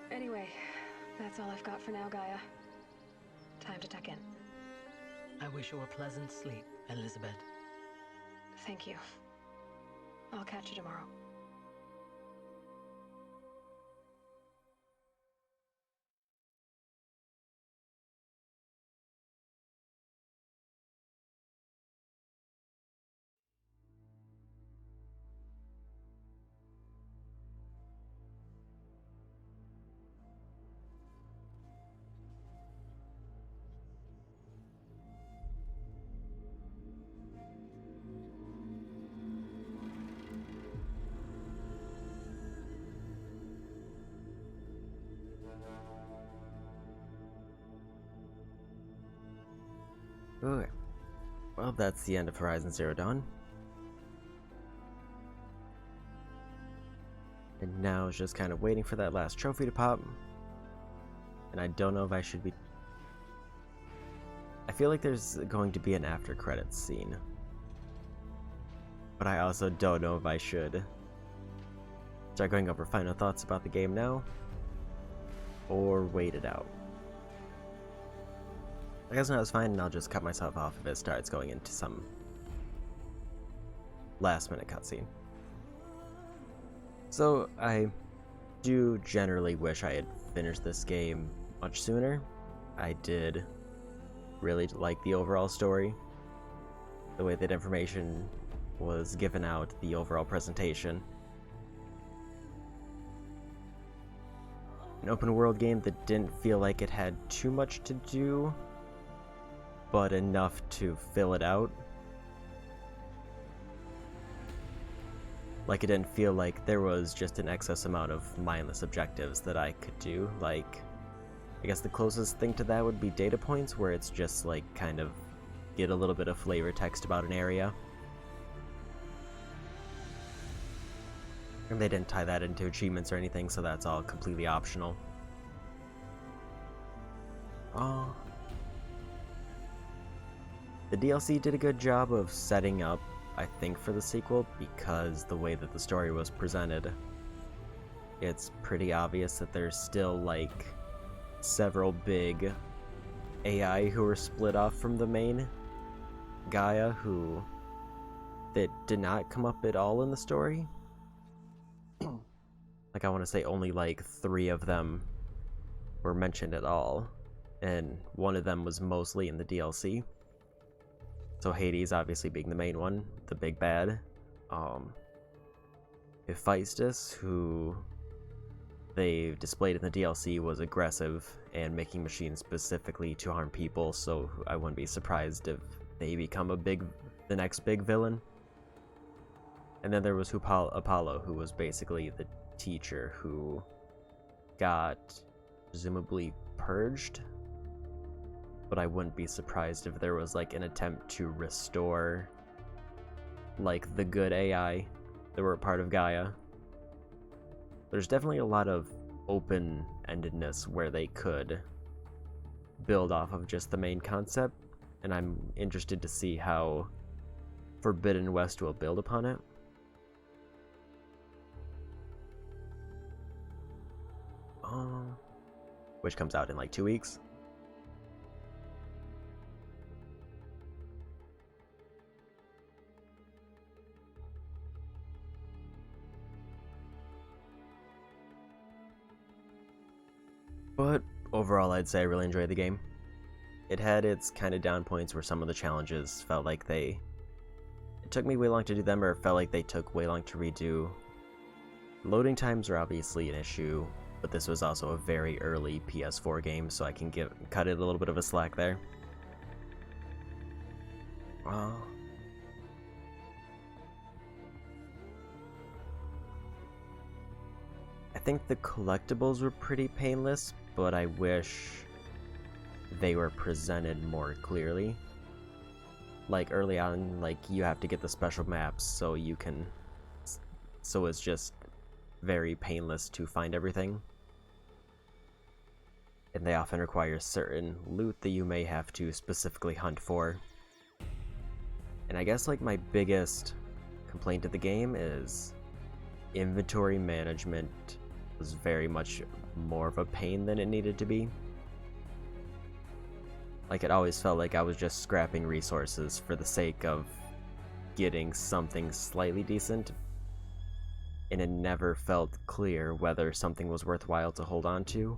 Anyway, that's all I've got for now, Gaia. Time to tuck in. I wish you a pleasant sleep, Elizabeth. Thank you. I'll catch you tomorrow. Okay. Well, that's the end of Horizon Zero Dawn. And now it's just kind of waiting for that last trophy to pop. And I don't know if I should be... I feel like there's going to be an after credits scene. But I also don't know if I should start going over final thoughts about the game now, or wait it out. I guess that's fine, and I'll just cut myself off if it starts going into some last-minute cutscene. So, I do generally wish I had finished this game much sooner. I did really like the overall story, the way that information was given out, the overall presentation. An open world game that didn't feel like it had too much to do, but enough to fill it out. Like, it didn't feel like there was just an excess amount of mindless objectives that I could do. Like, I guess the closest thing to that would be data points, where it's just like kind of get a little bit of flavor text about an area. And they didn't tie that into achievements or anything, so that's all completely optional. The DLC did a good job of setting up, I think, for the sequel, because the way that the story was presented, it's pretty obvious that there's still, like, several big AI who were split off from the main Gaia that did not come up at all in the story. Like, I want to say only like 3 of them were mentioned at all, and one of them was mostly in the DLC. So Hades obviously being the main one, the big bad. Hephaestus, who they displayed in the DLC, was aggressive and making machines specifically to harm people, so I wouldn't be surprised if they become the next big villain. And then there was Apollo, who was basically the teacher who got presumably purged, but I wouldn't be surprised if there was like an attempt to restore like the good AI that were a part of Gaia. There's definitely a lot of open-endedness where they could build off of just the main concept, and I'm interested to see how Forbidden West will build upon it. Which comes out in like 2 weeks. But overall, I'd say I really enjoyed the game. It had its kind of down points where some of the challenges felt like it took me way long to do them, or felt like they took way long to redo. Loading times are obviously an issue, but this was also a very early PS4 game, so I can cut it a little bit of a slack there. I think the collectibles were pretty painless, but I wish they were presented more clearly. Like early on, like you have to get the special maps so it's just very painless to find everything. And they often require certain loot that you may have to specifically hunt for. And I guess like my biggest complaint of the game is inventory management was very much more of a pain than it needed to be. Like, it always felt like I was just scrapping resources for the sake of getting something slightly decent, and it never felt clear whether something was worthwhile to hold on to.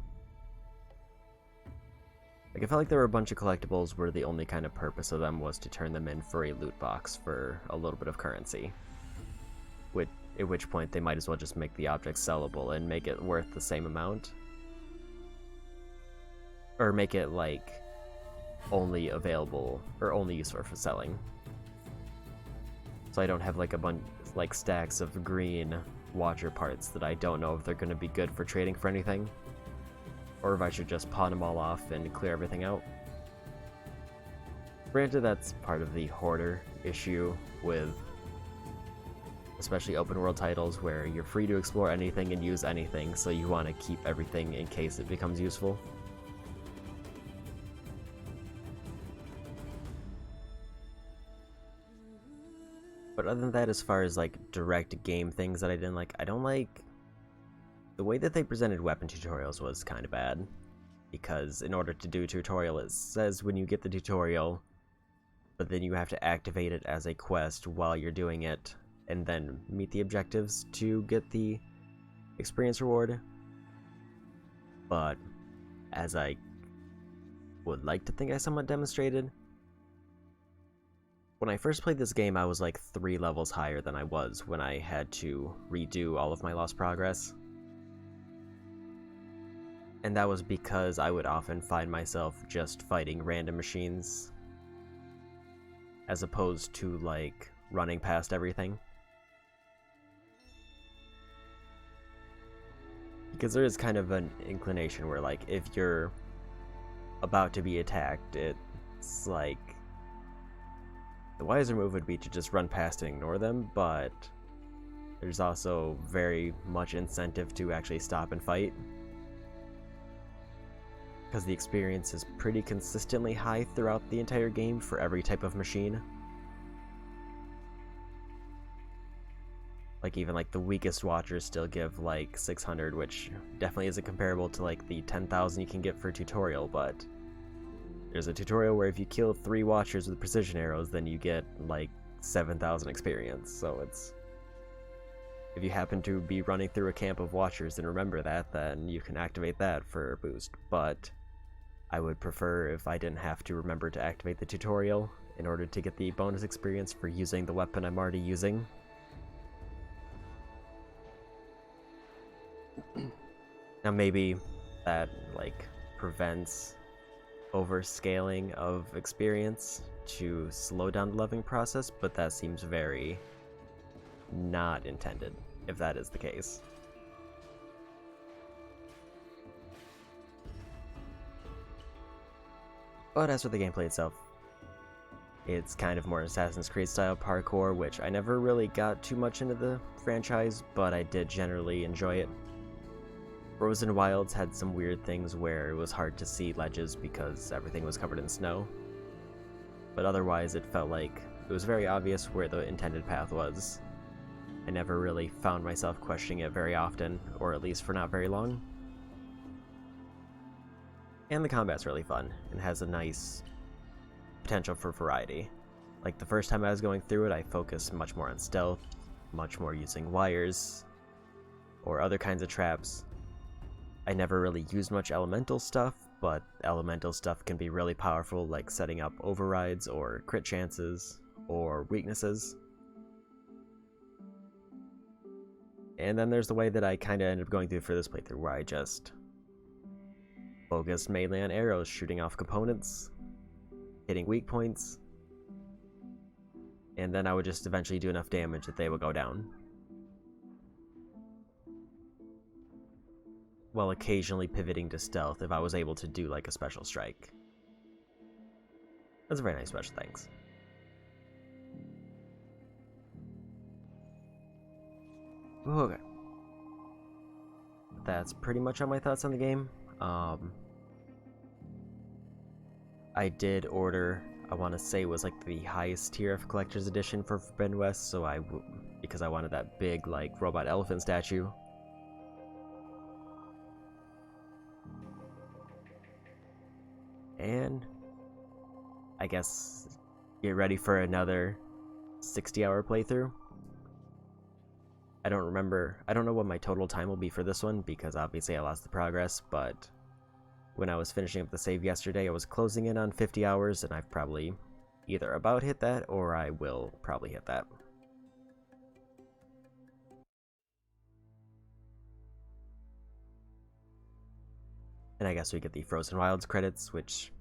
Like, I felt like there were a bunch of collectibles where the only kind of purpose of them was to turn them in for a loot box for a little bit of currency. At which point they might as well just make the object sellable and make it worth the same amount. Or make it, like, only available, or only useful for selling. So I don't have, like, a bunch, like, stacks of green Watcher parts that I don't know if they're going to be good for trading for anything. Or if I should just pawn them all off and clear everything out. Granted, that's part of the hoarder issue with especially open world titles where you're free to explore anything and use anything, so you want to keep everything in case it becomes useful. But other than that, as far as like direct game things that I didn't like, I don't like the way that they presented weapon tutorials was kind of bad. Because in order to do a tutorial, it says when you get the tutorial, but then you have to activate it as a quest while you're doing it, and then meet the objectives to get the experience reward. But as I would like to think I somewhat demonstrated, when I first played this game, I was like 3 levels higher than I was when I had to redo all of my lost progress. And that was because I would often find myself just fighting random machines, as opposed to like running past everything. Because there is kind of an inclination where, like, if you're about to be attacked, it's like the wiser move would be to just run past and ignore them, but there's also very much incentive to actually stop and fight. Because the experience is pretty consistently high throughout the entire game for every type of machine. Like, even like the weakest watchers still give like 600, which definitely isn't comparable to like the 10,000 you can get for a tutorial, but There's a tutorial where if you kill 3 Watchers with precision arrows, then you get, like, 7,000 experience, so it's... If you happen to be running through a camp of Watchers and remember that, then you can activate that for a boost, but I would prefer if I didn't have to remember to activate the tutorial in order to get the bonus experience for using the weapon I'm already using. Now maybe that, like, prevents overscaling of experience to slow down the leveling process, but that seems very not intended, if that is the case. But as for the gameplay itself, it's kind of more Assassin's Creed style parkour, which I never really got too much into the franchise, but I did generally enjoy it. Frozen Wilds had some weird things where it was hard to see ledges because everything was covered in snow. But otherwise it felt like it was very obvious where the intended path was. I never really found myself questioning it very often, or at least for not very long. And the combat's really fun, and has a nice potential for variety. Like the first time I was going through it, I focused much more on stealth, much more using wires, or other kinds of traps. I never really used much elemental stuff, but elemental stuff can be really powerful, like setting up overrides or crit chances or weaknesses. And then there's the way that I kind of ended up going through for this playthrough, where I just focused mainly on arrows, shooting off components, hitting weak points, and then I would just eventually do enough damage that they would go down, while occasionally pivoting to stealth if I was able to do like a special strike. That's a very nice special thanks. Okay. That's pretty much all my thoughts on the game. I did order, I want to say it was like the highest tier of Collector's Edition for Forbidden West, so because I wanted that big like robot elephant statue. And I guess get ready for another 60-hour playthrough. I don't know what my total time will be for this one, because obviously I lost the progress, but when I was finishing up the save yesterday, I was closing in on 50 hours, and I've probably either about hit that, or I will probably hit that. And I guess we get the Frozen Wilds credits, which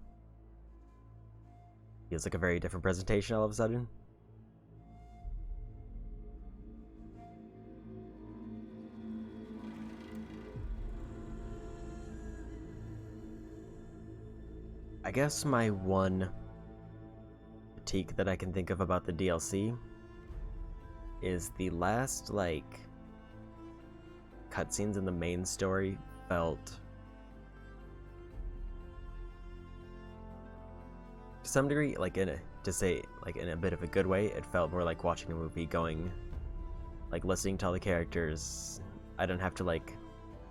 feels like a very different presentation all of a sudden. I guess my one critique that I can think of about the DLC is the last, like, cutscenes in the main story felt, to some degree, like in a bit of a good way, it felt more like watching a movie, going, like, listening to all the characters. I don't have to, like,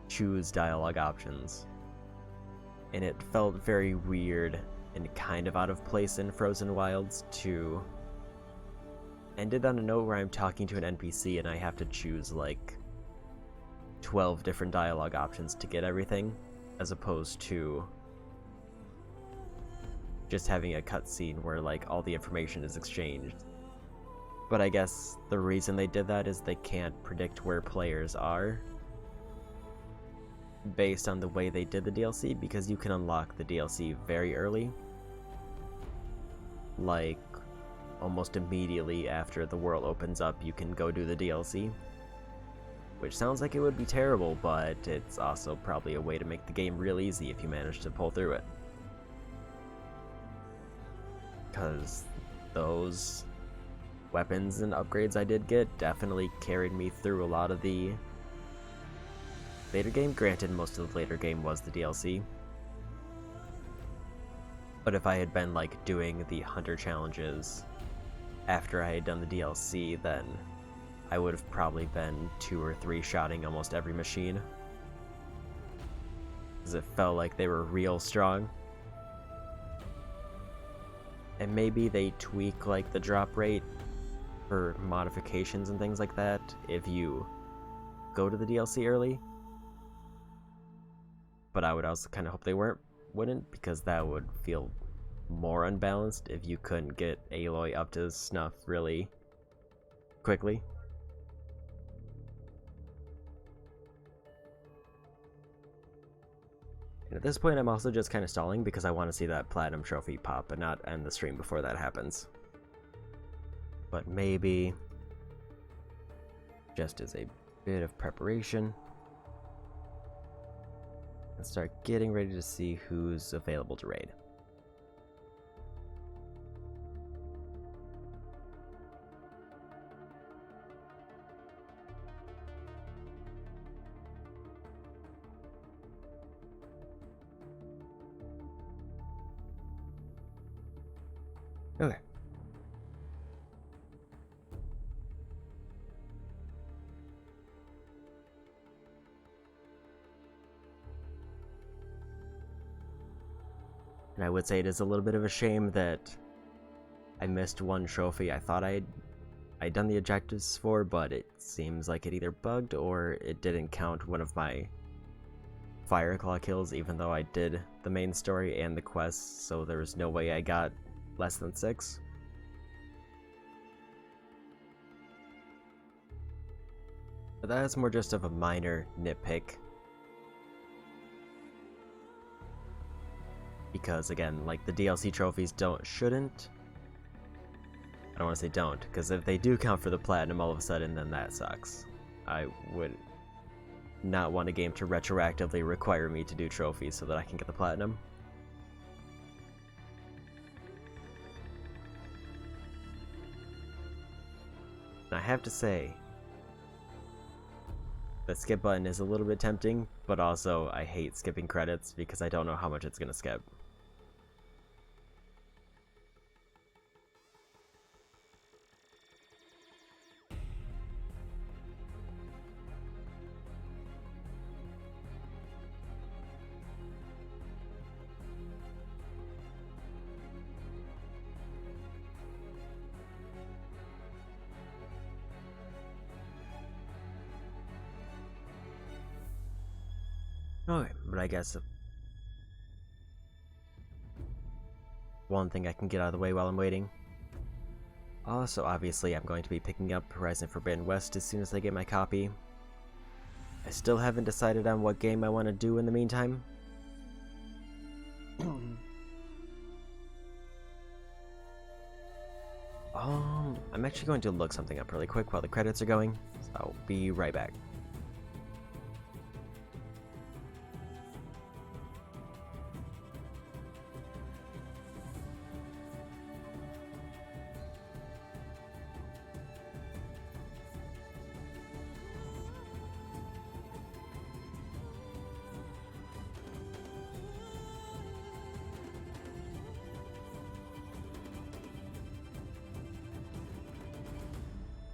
choose dialogue options. And it felt very weird and kind of out of place in Frozen Wilds to end it on a note where I'm talking to an NPC and I have to choose like 12 different dialogue options to get everything, as opposed to just having a cutscene where like all the information is exchanged. But I guess the reason they did that is they can't predict where players are based on the way they did the DLC, because you can unlock the DLC very early, like almost immediately after the world opens up you can go do the DLC, which sounds like it would be terrible, but it's also probably a way to make the game real easy if you manage to pull through it, because those weapons and upgrades I did get definitely carried me through a lot of the later game. Granted, most of the later game was the DLC. But if I had been like doing the hunter challenges after I had done the DLC, then I would have probably been 2 or 3 shotting almost every machine, because it felt like they were real strong. And maybe they tweak like the drop rate for modifications and things like that if you go to the DLC early. But I would also kind of hope they wouldn't, because that would feel more unbalanced if you couldn't get Aloy up to snuff really quickly. And at this point, I'm also just kind of stalling because I want to see that platinum trophy pop and not end the stream before that happens. But maybe, just as a bit of preparation, and start getting ready to see who's available to raid. Okay. And I would say it is a little bit of a shame that I missed one trophy I thought I'd done the objectives for, but it seems like it either bugged or it didn't count one of my Fireclaw kills, even though I did the main story and the quests, so there was no way I got less than 6. But that is more just of a minor nitpick. Because again, like, the DLC trophies shouldn't. I don't want to say don't, because if they do count for the platinum all of a sudden, then that sucks. I would not want a game to retroactively require me to do trophies so that I can get the platinum. And I have to say, the skip button is a little bit tempting, but also I hate skipping credits because I don't know how much it's going to skip. Okay, but I guess one thing I can get out of the way while I'm waiting. Also, obviously, I'm going to be picking up Horizon Forbidden West as soon as I get my copy. I still haven't decided on what game I want to do in the meantime. I'm actually going to look something up really quick while the credits are going, so I'll be right back.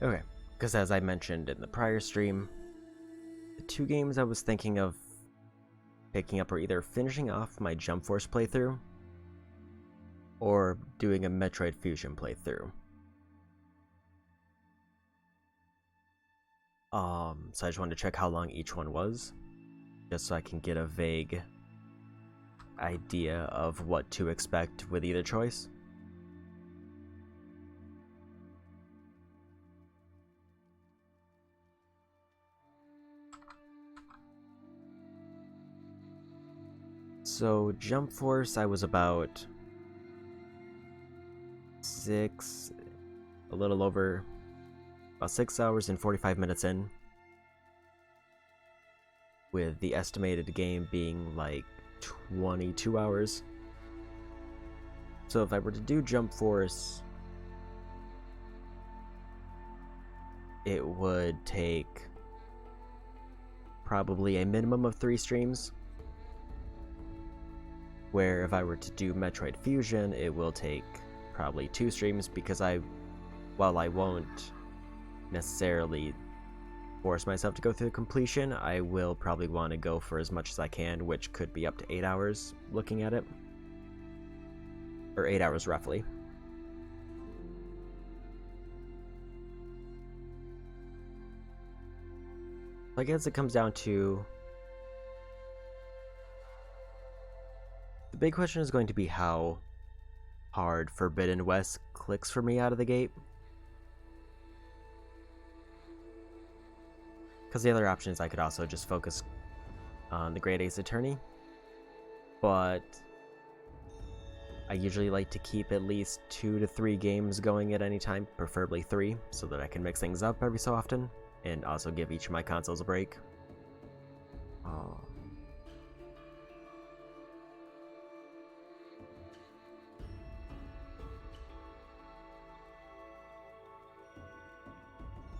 Okay, because as I mentioned in the prior stream, the 2 games I was thinking of picking up are either finishing off my Jump Force playthrough or doing a Metroid Fusion playthrough. So I just wanted to check how long each one was, just so I can get a vague idea of what to expect with either choice. So, Jump Force, I was about 6 hours and 45 minutes in, with the estimated game being like 22 hours. So if I were to do Jump Force, it would take probably a minimum of 3 streams. Where if I were to do Metroid Fusion, it will take probably 2 streams, because while I won't necessarily force myself to go through the completion, I will probably want to go for as much as I can, which could be up to 8 hours looking at it. Or 8 hours roughly. I guess it comes down to... The big question is going to be how hard Forbidden West clicks for me out of the gate. Because the other option is I could also just focus on the Great Ace Attorney. But I usually like to keep at least 2 to 3 games going at any time, preferably 3, so that I can mix things up every so often, and also give each of my consoles a break.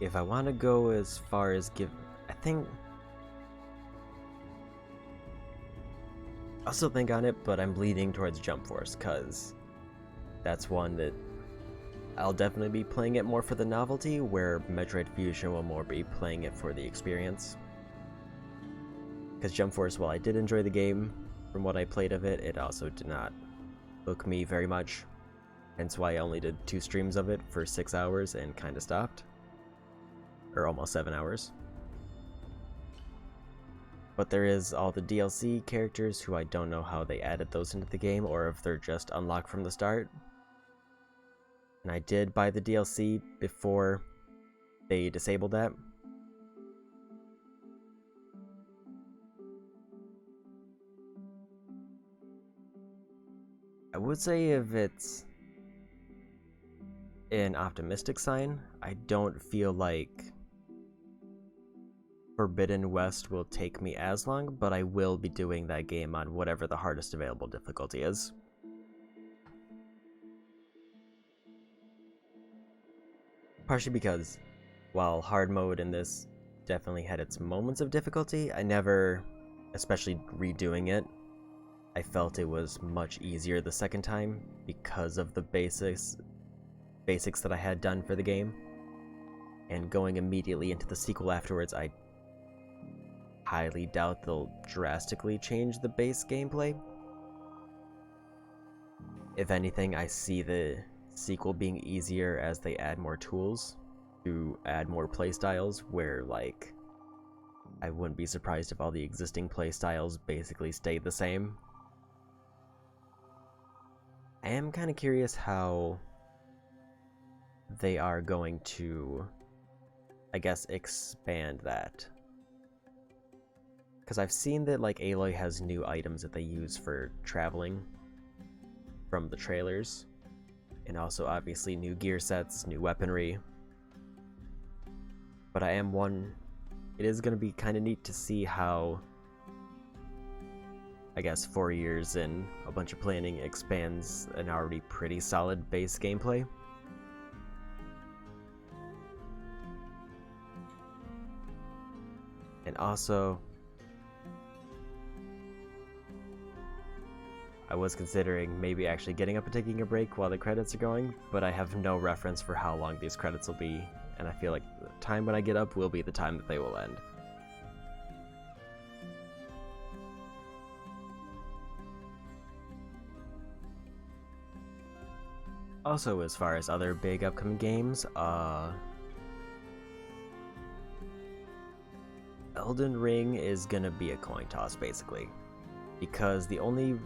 If I want to go as far as I think... I'll still think on it, but I'm leaning towards Jump Force, because that's one that I'll definitely be playing it more for the novelty, where Metroid Fusion will more be playing it for the experience. Because Jump Force, while I did enjoy the game, from what I played of it, it also did not hook me very much. Hence why I only did 2 streams of it for 6 hours and kinda stopped. Or almost 7 hours. But there is all the DLC characters who I don't know how they added those into the game, or if they're just unlocked from the start. And I did buy the DLC before they disabled that. I would say if it's an optimistic sign, I don't feel like Forbidden West will take me as long, but I will be doing that game on whatever the hardest available difficulty is. Partially because, while hard mode in this definitely had its moments of difficulty, I never, especially redoing it, I felt it was much easier the second time because of the basics that I had done for the game. And going immediately into the sequel afterwards, I highly doubt they'll drastically change the base gameplay. If anything, I see the sequel being easier as they add more tools to add more playstyles, where, like, I wouldn't be surprised if all the existing playstyles basically stayed the same. I am kind of curious how they are going to, I guess, expand that. Because I've seen that, like, Aloy has new items that they use for traveling from the trailers. And also, obviously, new gear sets, new weaponry. But it is going to be kind of neat to see how, I guess, 4 years and a bunch of planning expands an already pretty solid base gameplay. And also, I was considering maybe actually getting up and taking a break while the credits are going, but I have no reference for how long these credits will be, and I feel like the time when I get up will be the time that they will end. Also, as far as other big upcoming games, Elden Ring is gonna be a coin toss, basically. Because the only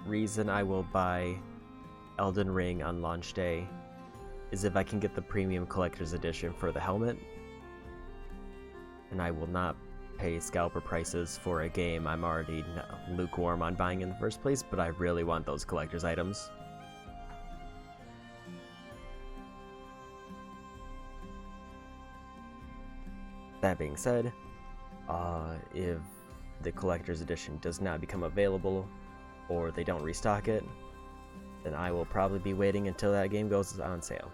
reason I will buy Elden Ring on launch day is if I can get the premium collector's edition for the helmet. And I will not pay scalper prices for a game I'm already lukewarm on buying in the first place, but I really want those collector's items. That being said, if the collector's edition does not become available, or they don't restock it, then I will probably be waiting until that game goes on sale.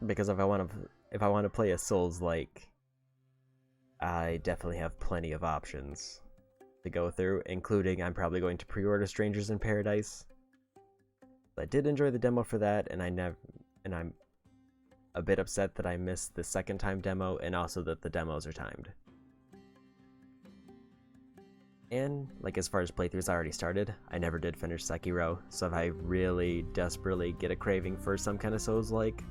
Because if I want to play a Souls-like, I definitely have plenty of options to go through, including I'm probably going to pre-order Strangers in Paradise. I did enjoy the demo for that, and I'm a bit upset that I missed the second time demo, and also that the demos are timed. And, like, as far as playthroughs, I already started. I never did finish Sekiro, so if I really desperately get a craving for some kind of Souls-like,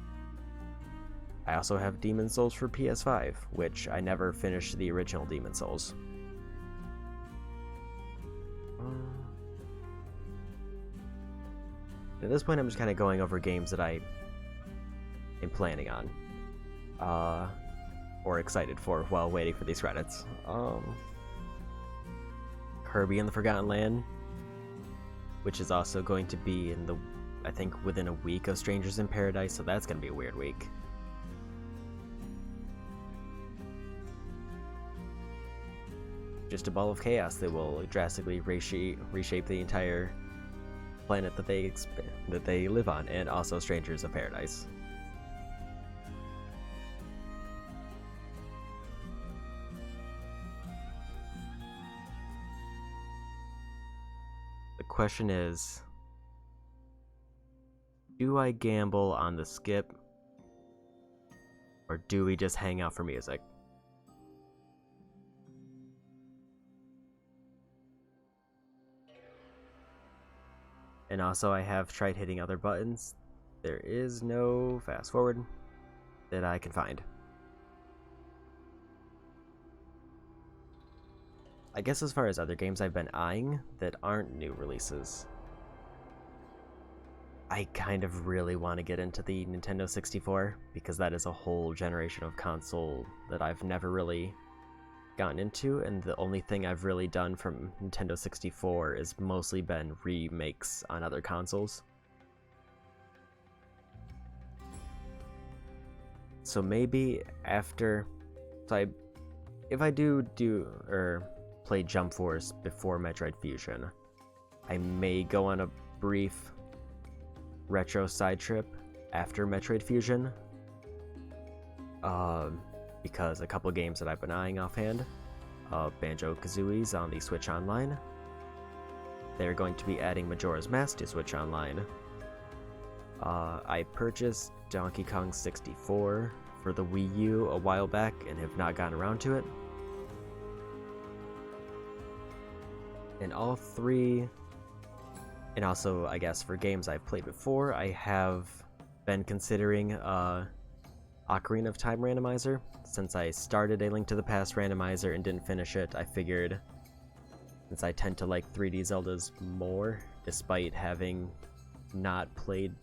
I also have Demon Souls for PS5, which I never finished the original Demon Souls. At this point, I'm just kind of going over games that I am planning on, or excited for while waiting for these credits. Kirby and the Forgotten Land, which is also going to be in the, I think, within a week of Strangers in Paradise, so that's going to be a weird week. Just a ball of chaos that will drastically reshape the entire planet that they live on, and also Strangers of Paradise. The question is, do I gamble on the skip, or do we just hang out for music? And also, I have tried hitting other buttons. There is no fast forward that I can find. I guess as far as other games I've been eyeing that aren't new releases, I kind of really want to get into the Nintendo 64, because that is a whole generation of console that I've never really gotten into, and the only thing I've really done from Nintendo 64 is mostly been remakes on other consoles. So maybe after, if I do play Jump Force before Metroid Fusion, I may go on a brief retro side trip after Metroid Fusion. Because a couple games that I've been eyeing offhand, Banjo-Kazooie's on the Switch Online. They're going to be adding Majora's Mask to Switch Online. I purchased Donkey Kong 64 for the Wii U a while back and have not gotten around to it. And all three, and also I guess for games I've played before, I have been considering Ocarina of Time randomizer. Since I started A Link to the Past randomizer and didn't finish it, I figured, since I tend to like 3D Zeldas more, despite having not played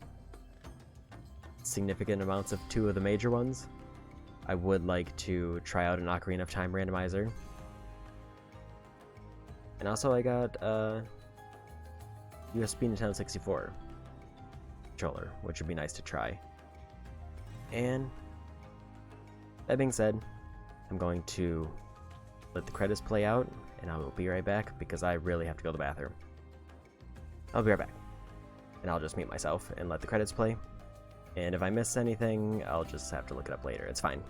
significant amounts of two of the major ones, I would like to try out an Ocarina of Time randomizer. And also I got a USB Nintendo 64 controller, which would be nice to try. And that being said, I'm going to let the credits play out, and I will be right back because I really have to go to the bathroom. I'll be right back. And I'll just mute myself and let the credits play. And if I miss anything, I'll just have to look it up later. It's fine.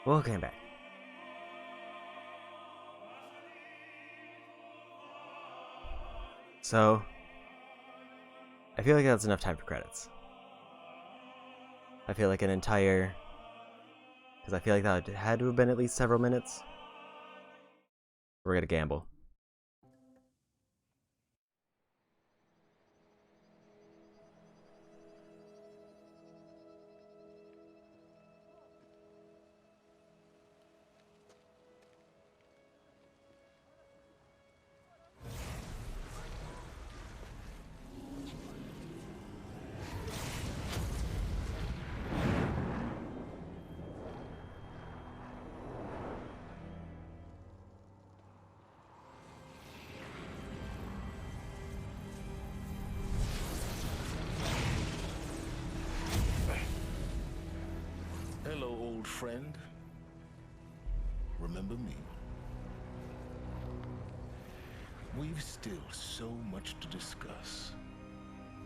Welcome back. So, I feel like that's enough time for credits. I feel like an entire... Because I feel like that had to have been at least several minutes. We're gonna gamble. Hello, old friend. Remember me? We've still so much to discuss.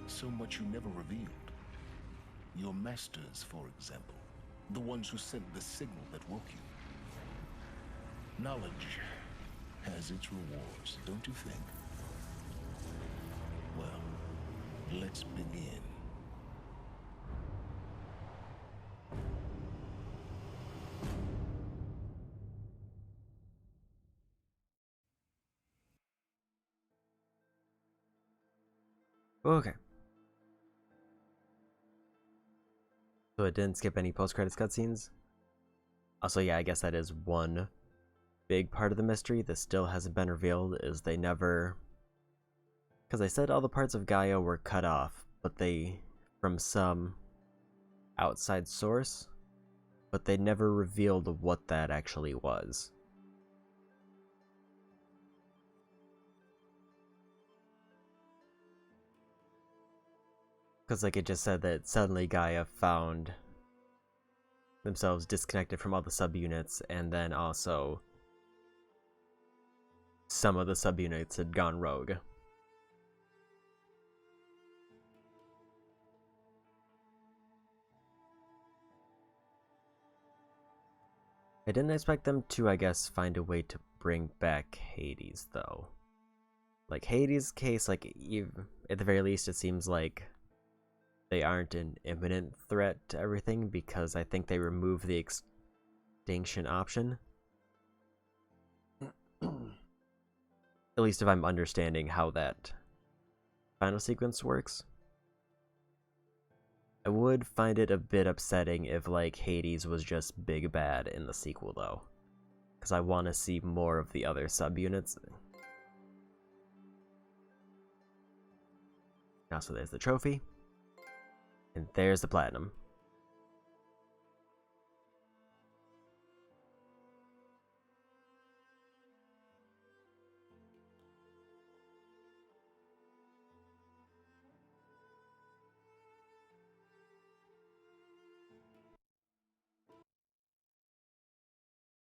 So much you never revealed. Your masters, for example. The ones who sent the signal that woke you. Knowledge has its rewards, don't you think? Well, let's begin. Okay. So it didn't skip any post-credits cutscenes? Also, yeah, I guess that is one big part of the mystery that still hasn't been revealed, is they never... Because they said all the parts of Gaia were cut off, but they... from some outside source, but they never revealed what that actually was. Because, like, it just said that suddenly Gaia found themselves disconnected from all the subunits, and then also some of the subunits had gone rogue. I didn't expect them to, I guess, find a way to bring back Hades, though. Like, Hades' case, like, at the very least, it seems like they aren't an imminent threat to everything, because I think they removed the extinction option. At least if I'm understanding how that final sequence works. I would find it a bit upsetting if, like, Hades was just big bad in the sequel, though. Because I want to see more of the other subunits. Now, so there's the trophy. And there's the platinum.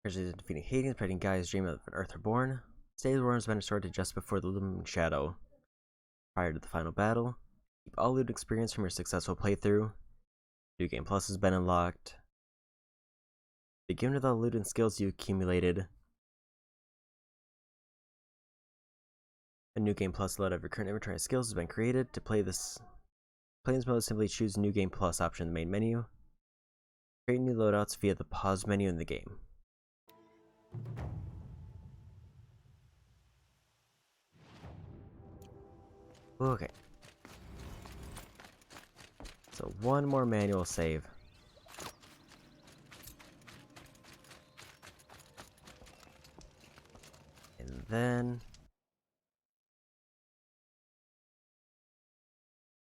Actually, defeating Hades, spreading Gaia's dream of an Earth Reborn. State of the War has been restored to just before the looming shadow. Prior to the final battle, keep all loot experience from your successful playthrough. New Game Plus has been unlocked. Begin with all loot and skills you accumulated. A New Game Plus load of your current inventory skills has been created. To play this mode, simply choose New Game Plus option in the main menu. Create new loadouts via the pause menu in the game. Okay. So one more manual save. And then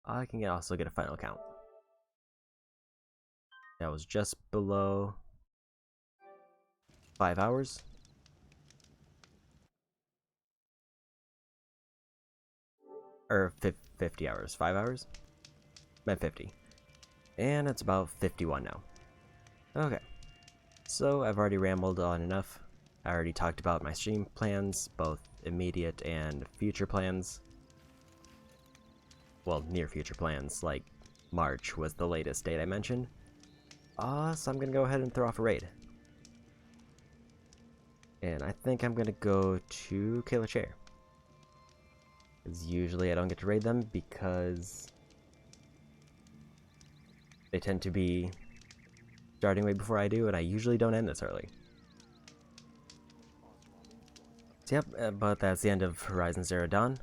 I can also get a final count. That was just below 5 hours. Or 50 hours. 5 hours? Meant 50. And it's about 51 now. Okay. So I've already rambled on enough. I already talked about my stream plans, both immediate and future plans. Well, near future plans, like March was the latest date I mentioned. So I'm gonna go ahead and throw off a raid. And I think I'm gonna go to Kayla Chair. Because usually I don't get to raid them because they tend to be starting way before I do, and I usually don't end this early. So yep, but that's the end of Horizon Zero Dawn.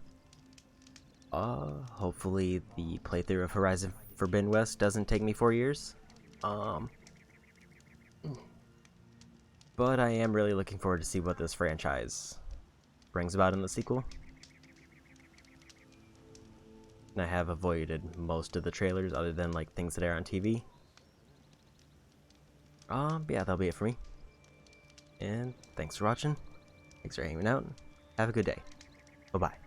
Hopefully the playthrough of Horizon Forbidden West doesn't take me 4 years. But I am really looking forward to see what this franchise brings about in the sequel. And I have avoided most of the trailers other than like things that air on TV. Yeah, that'll be it for me. And thanks for watching. Thanks for hanging out. Have a good day. Bye-bye.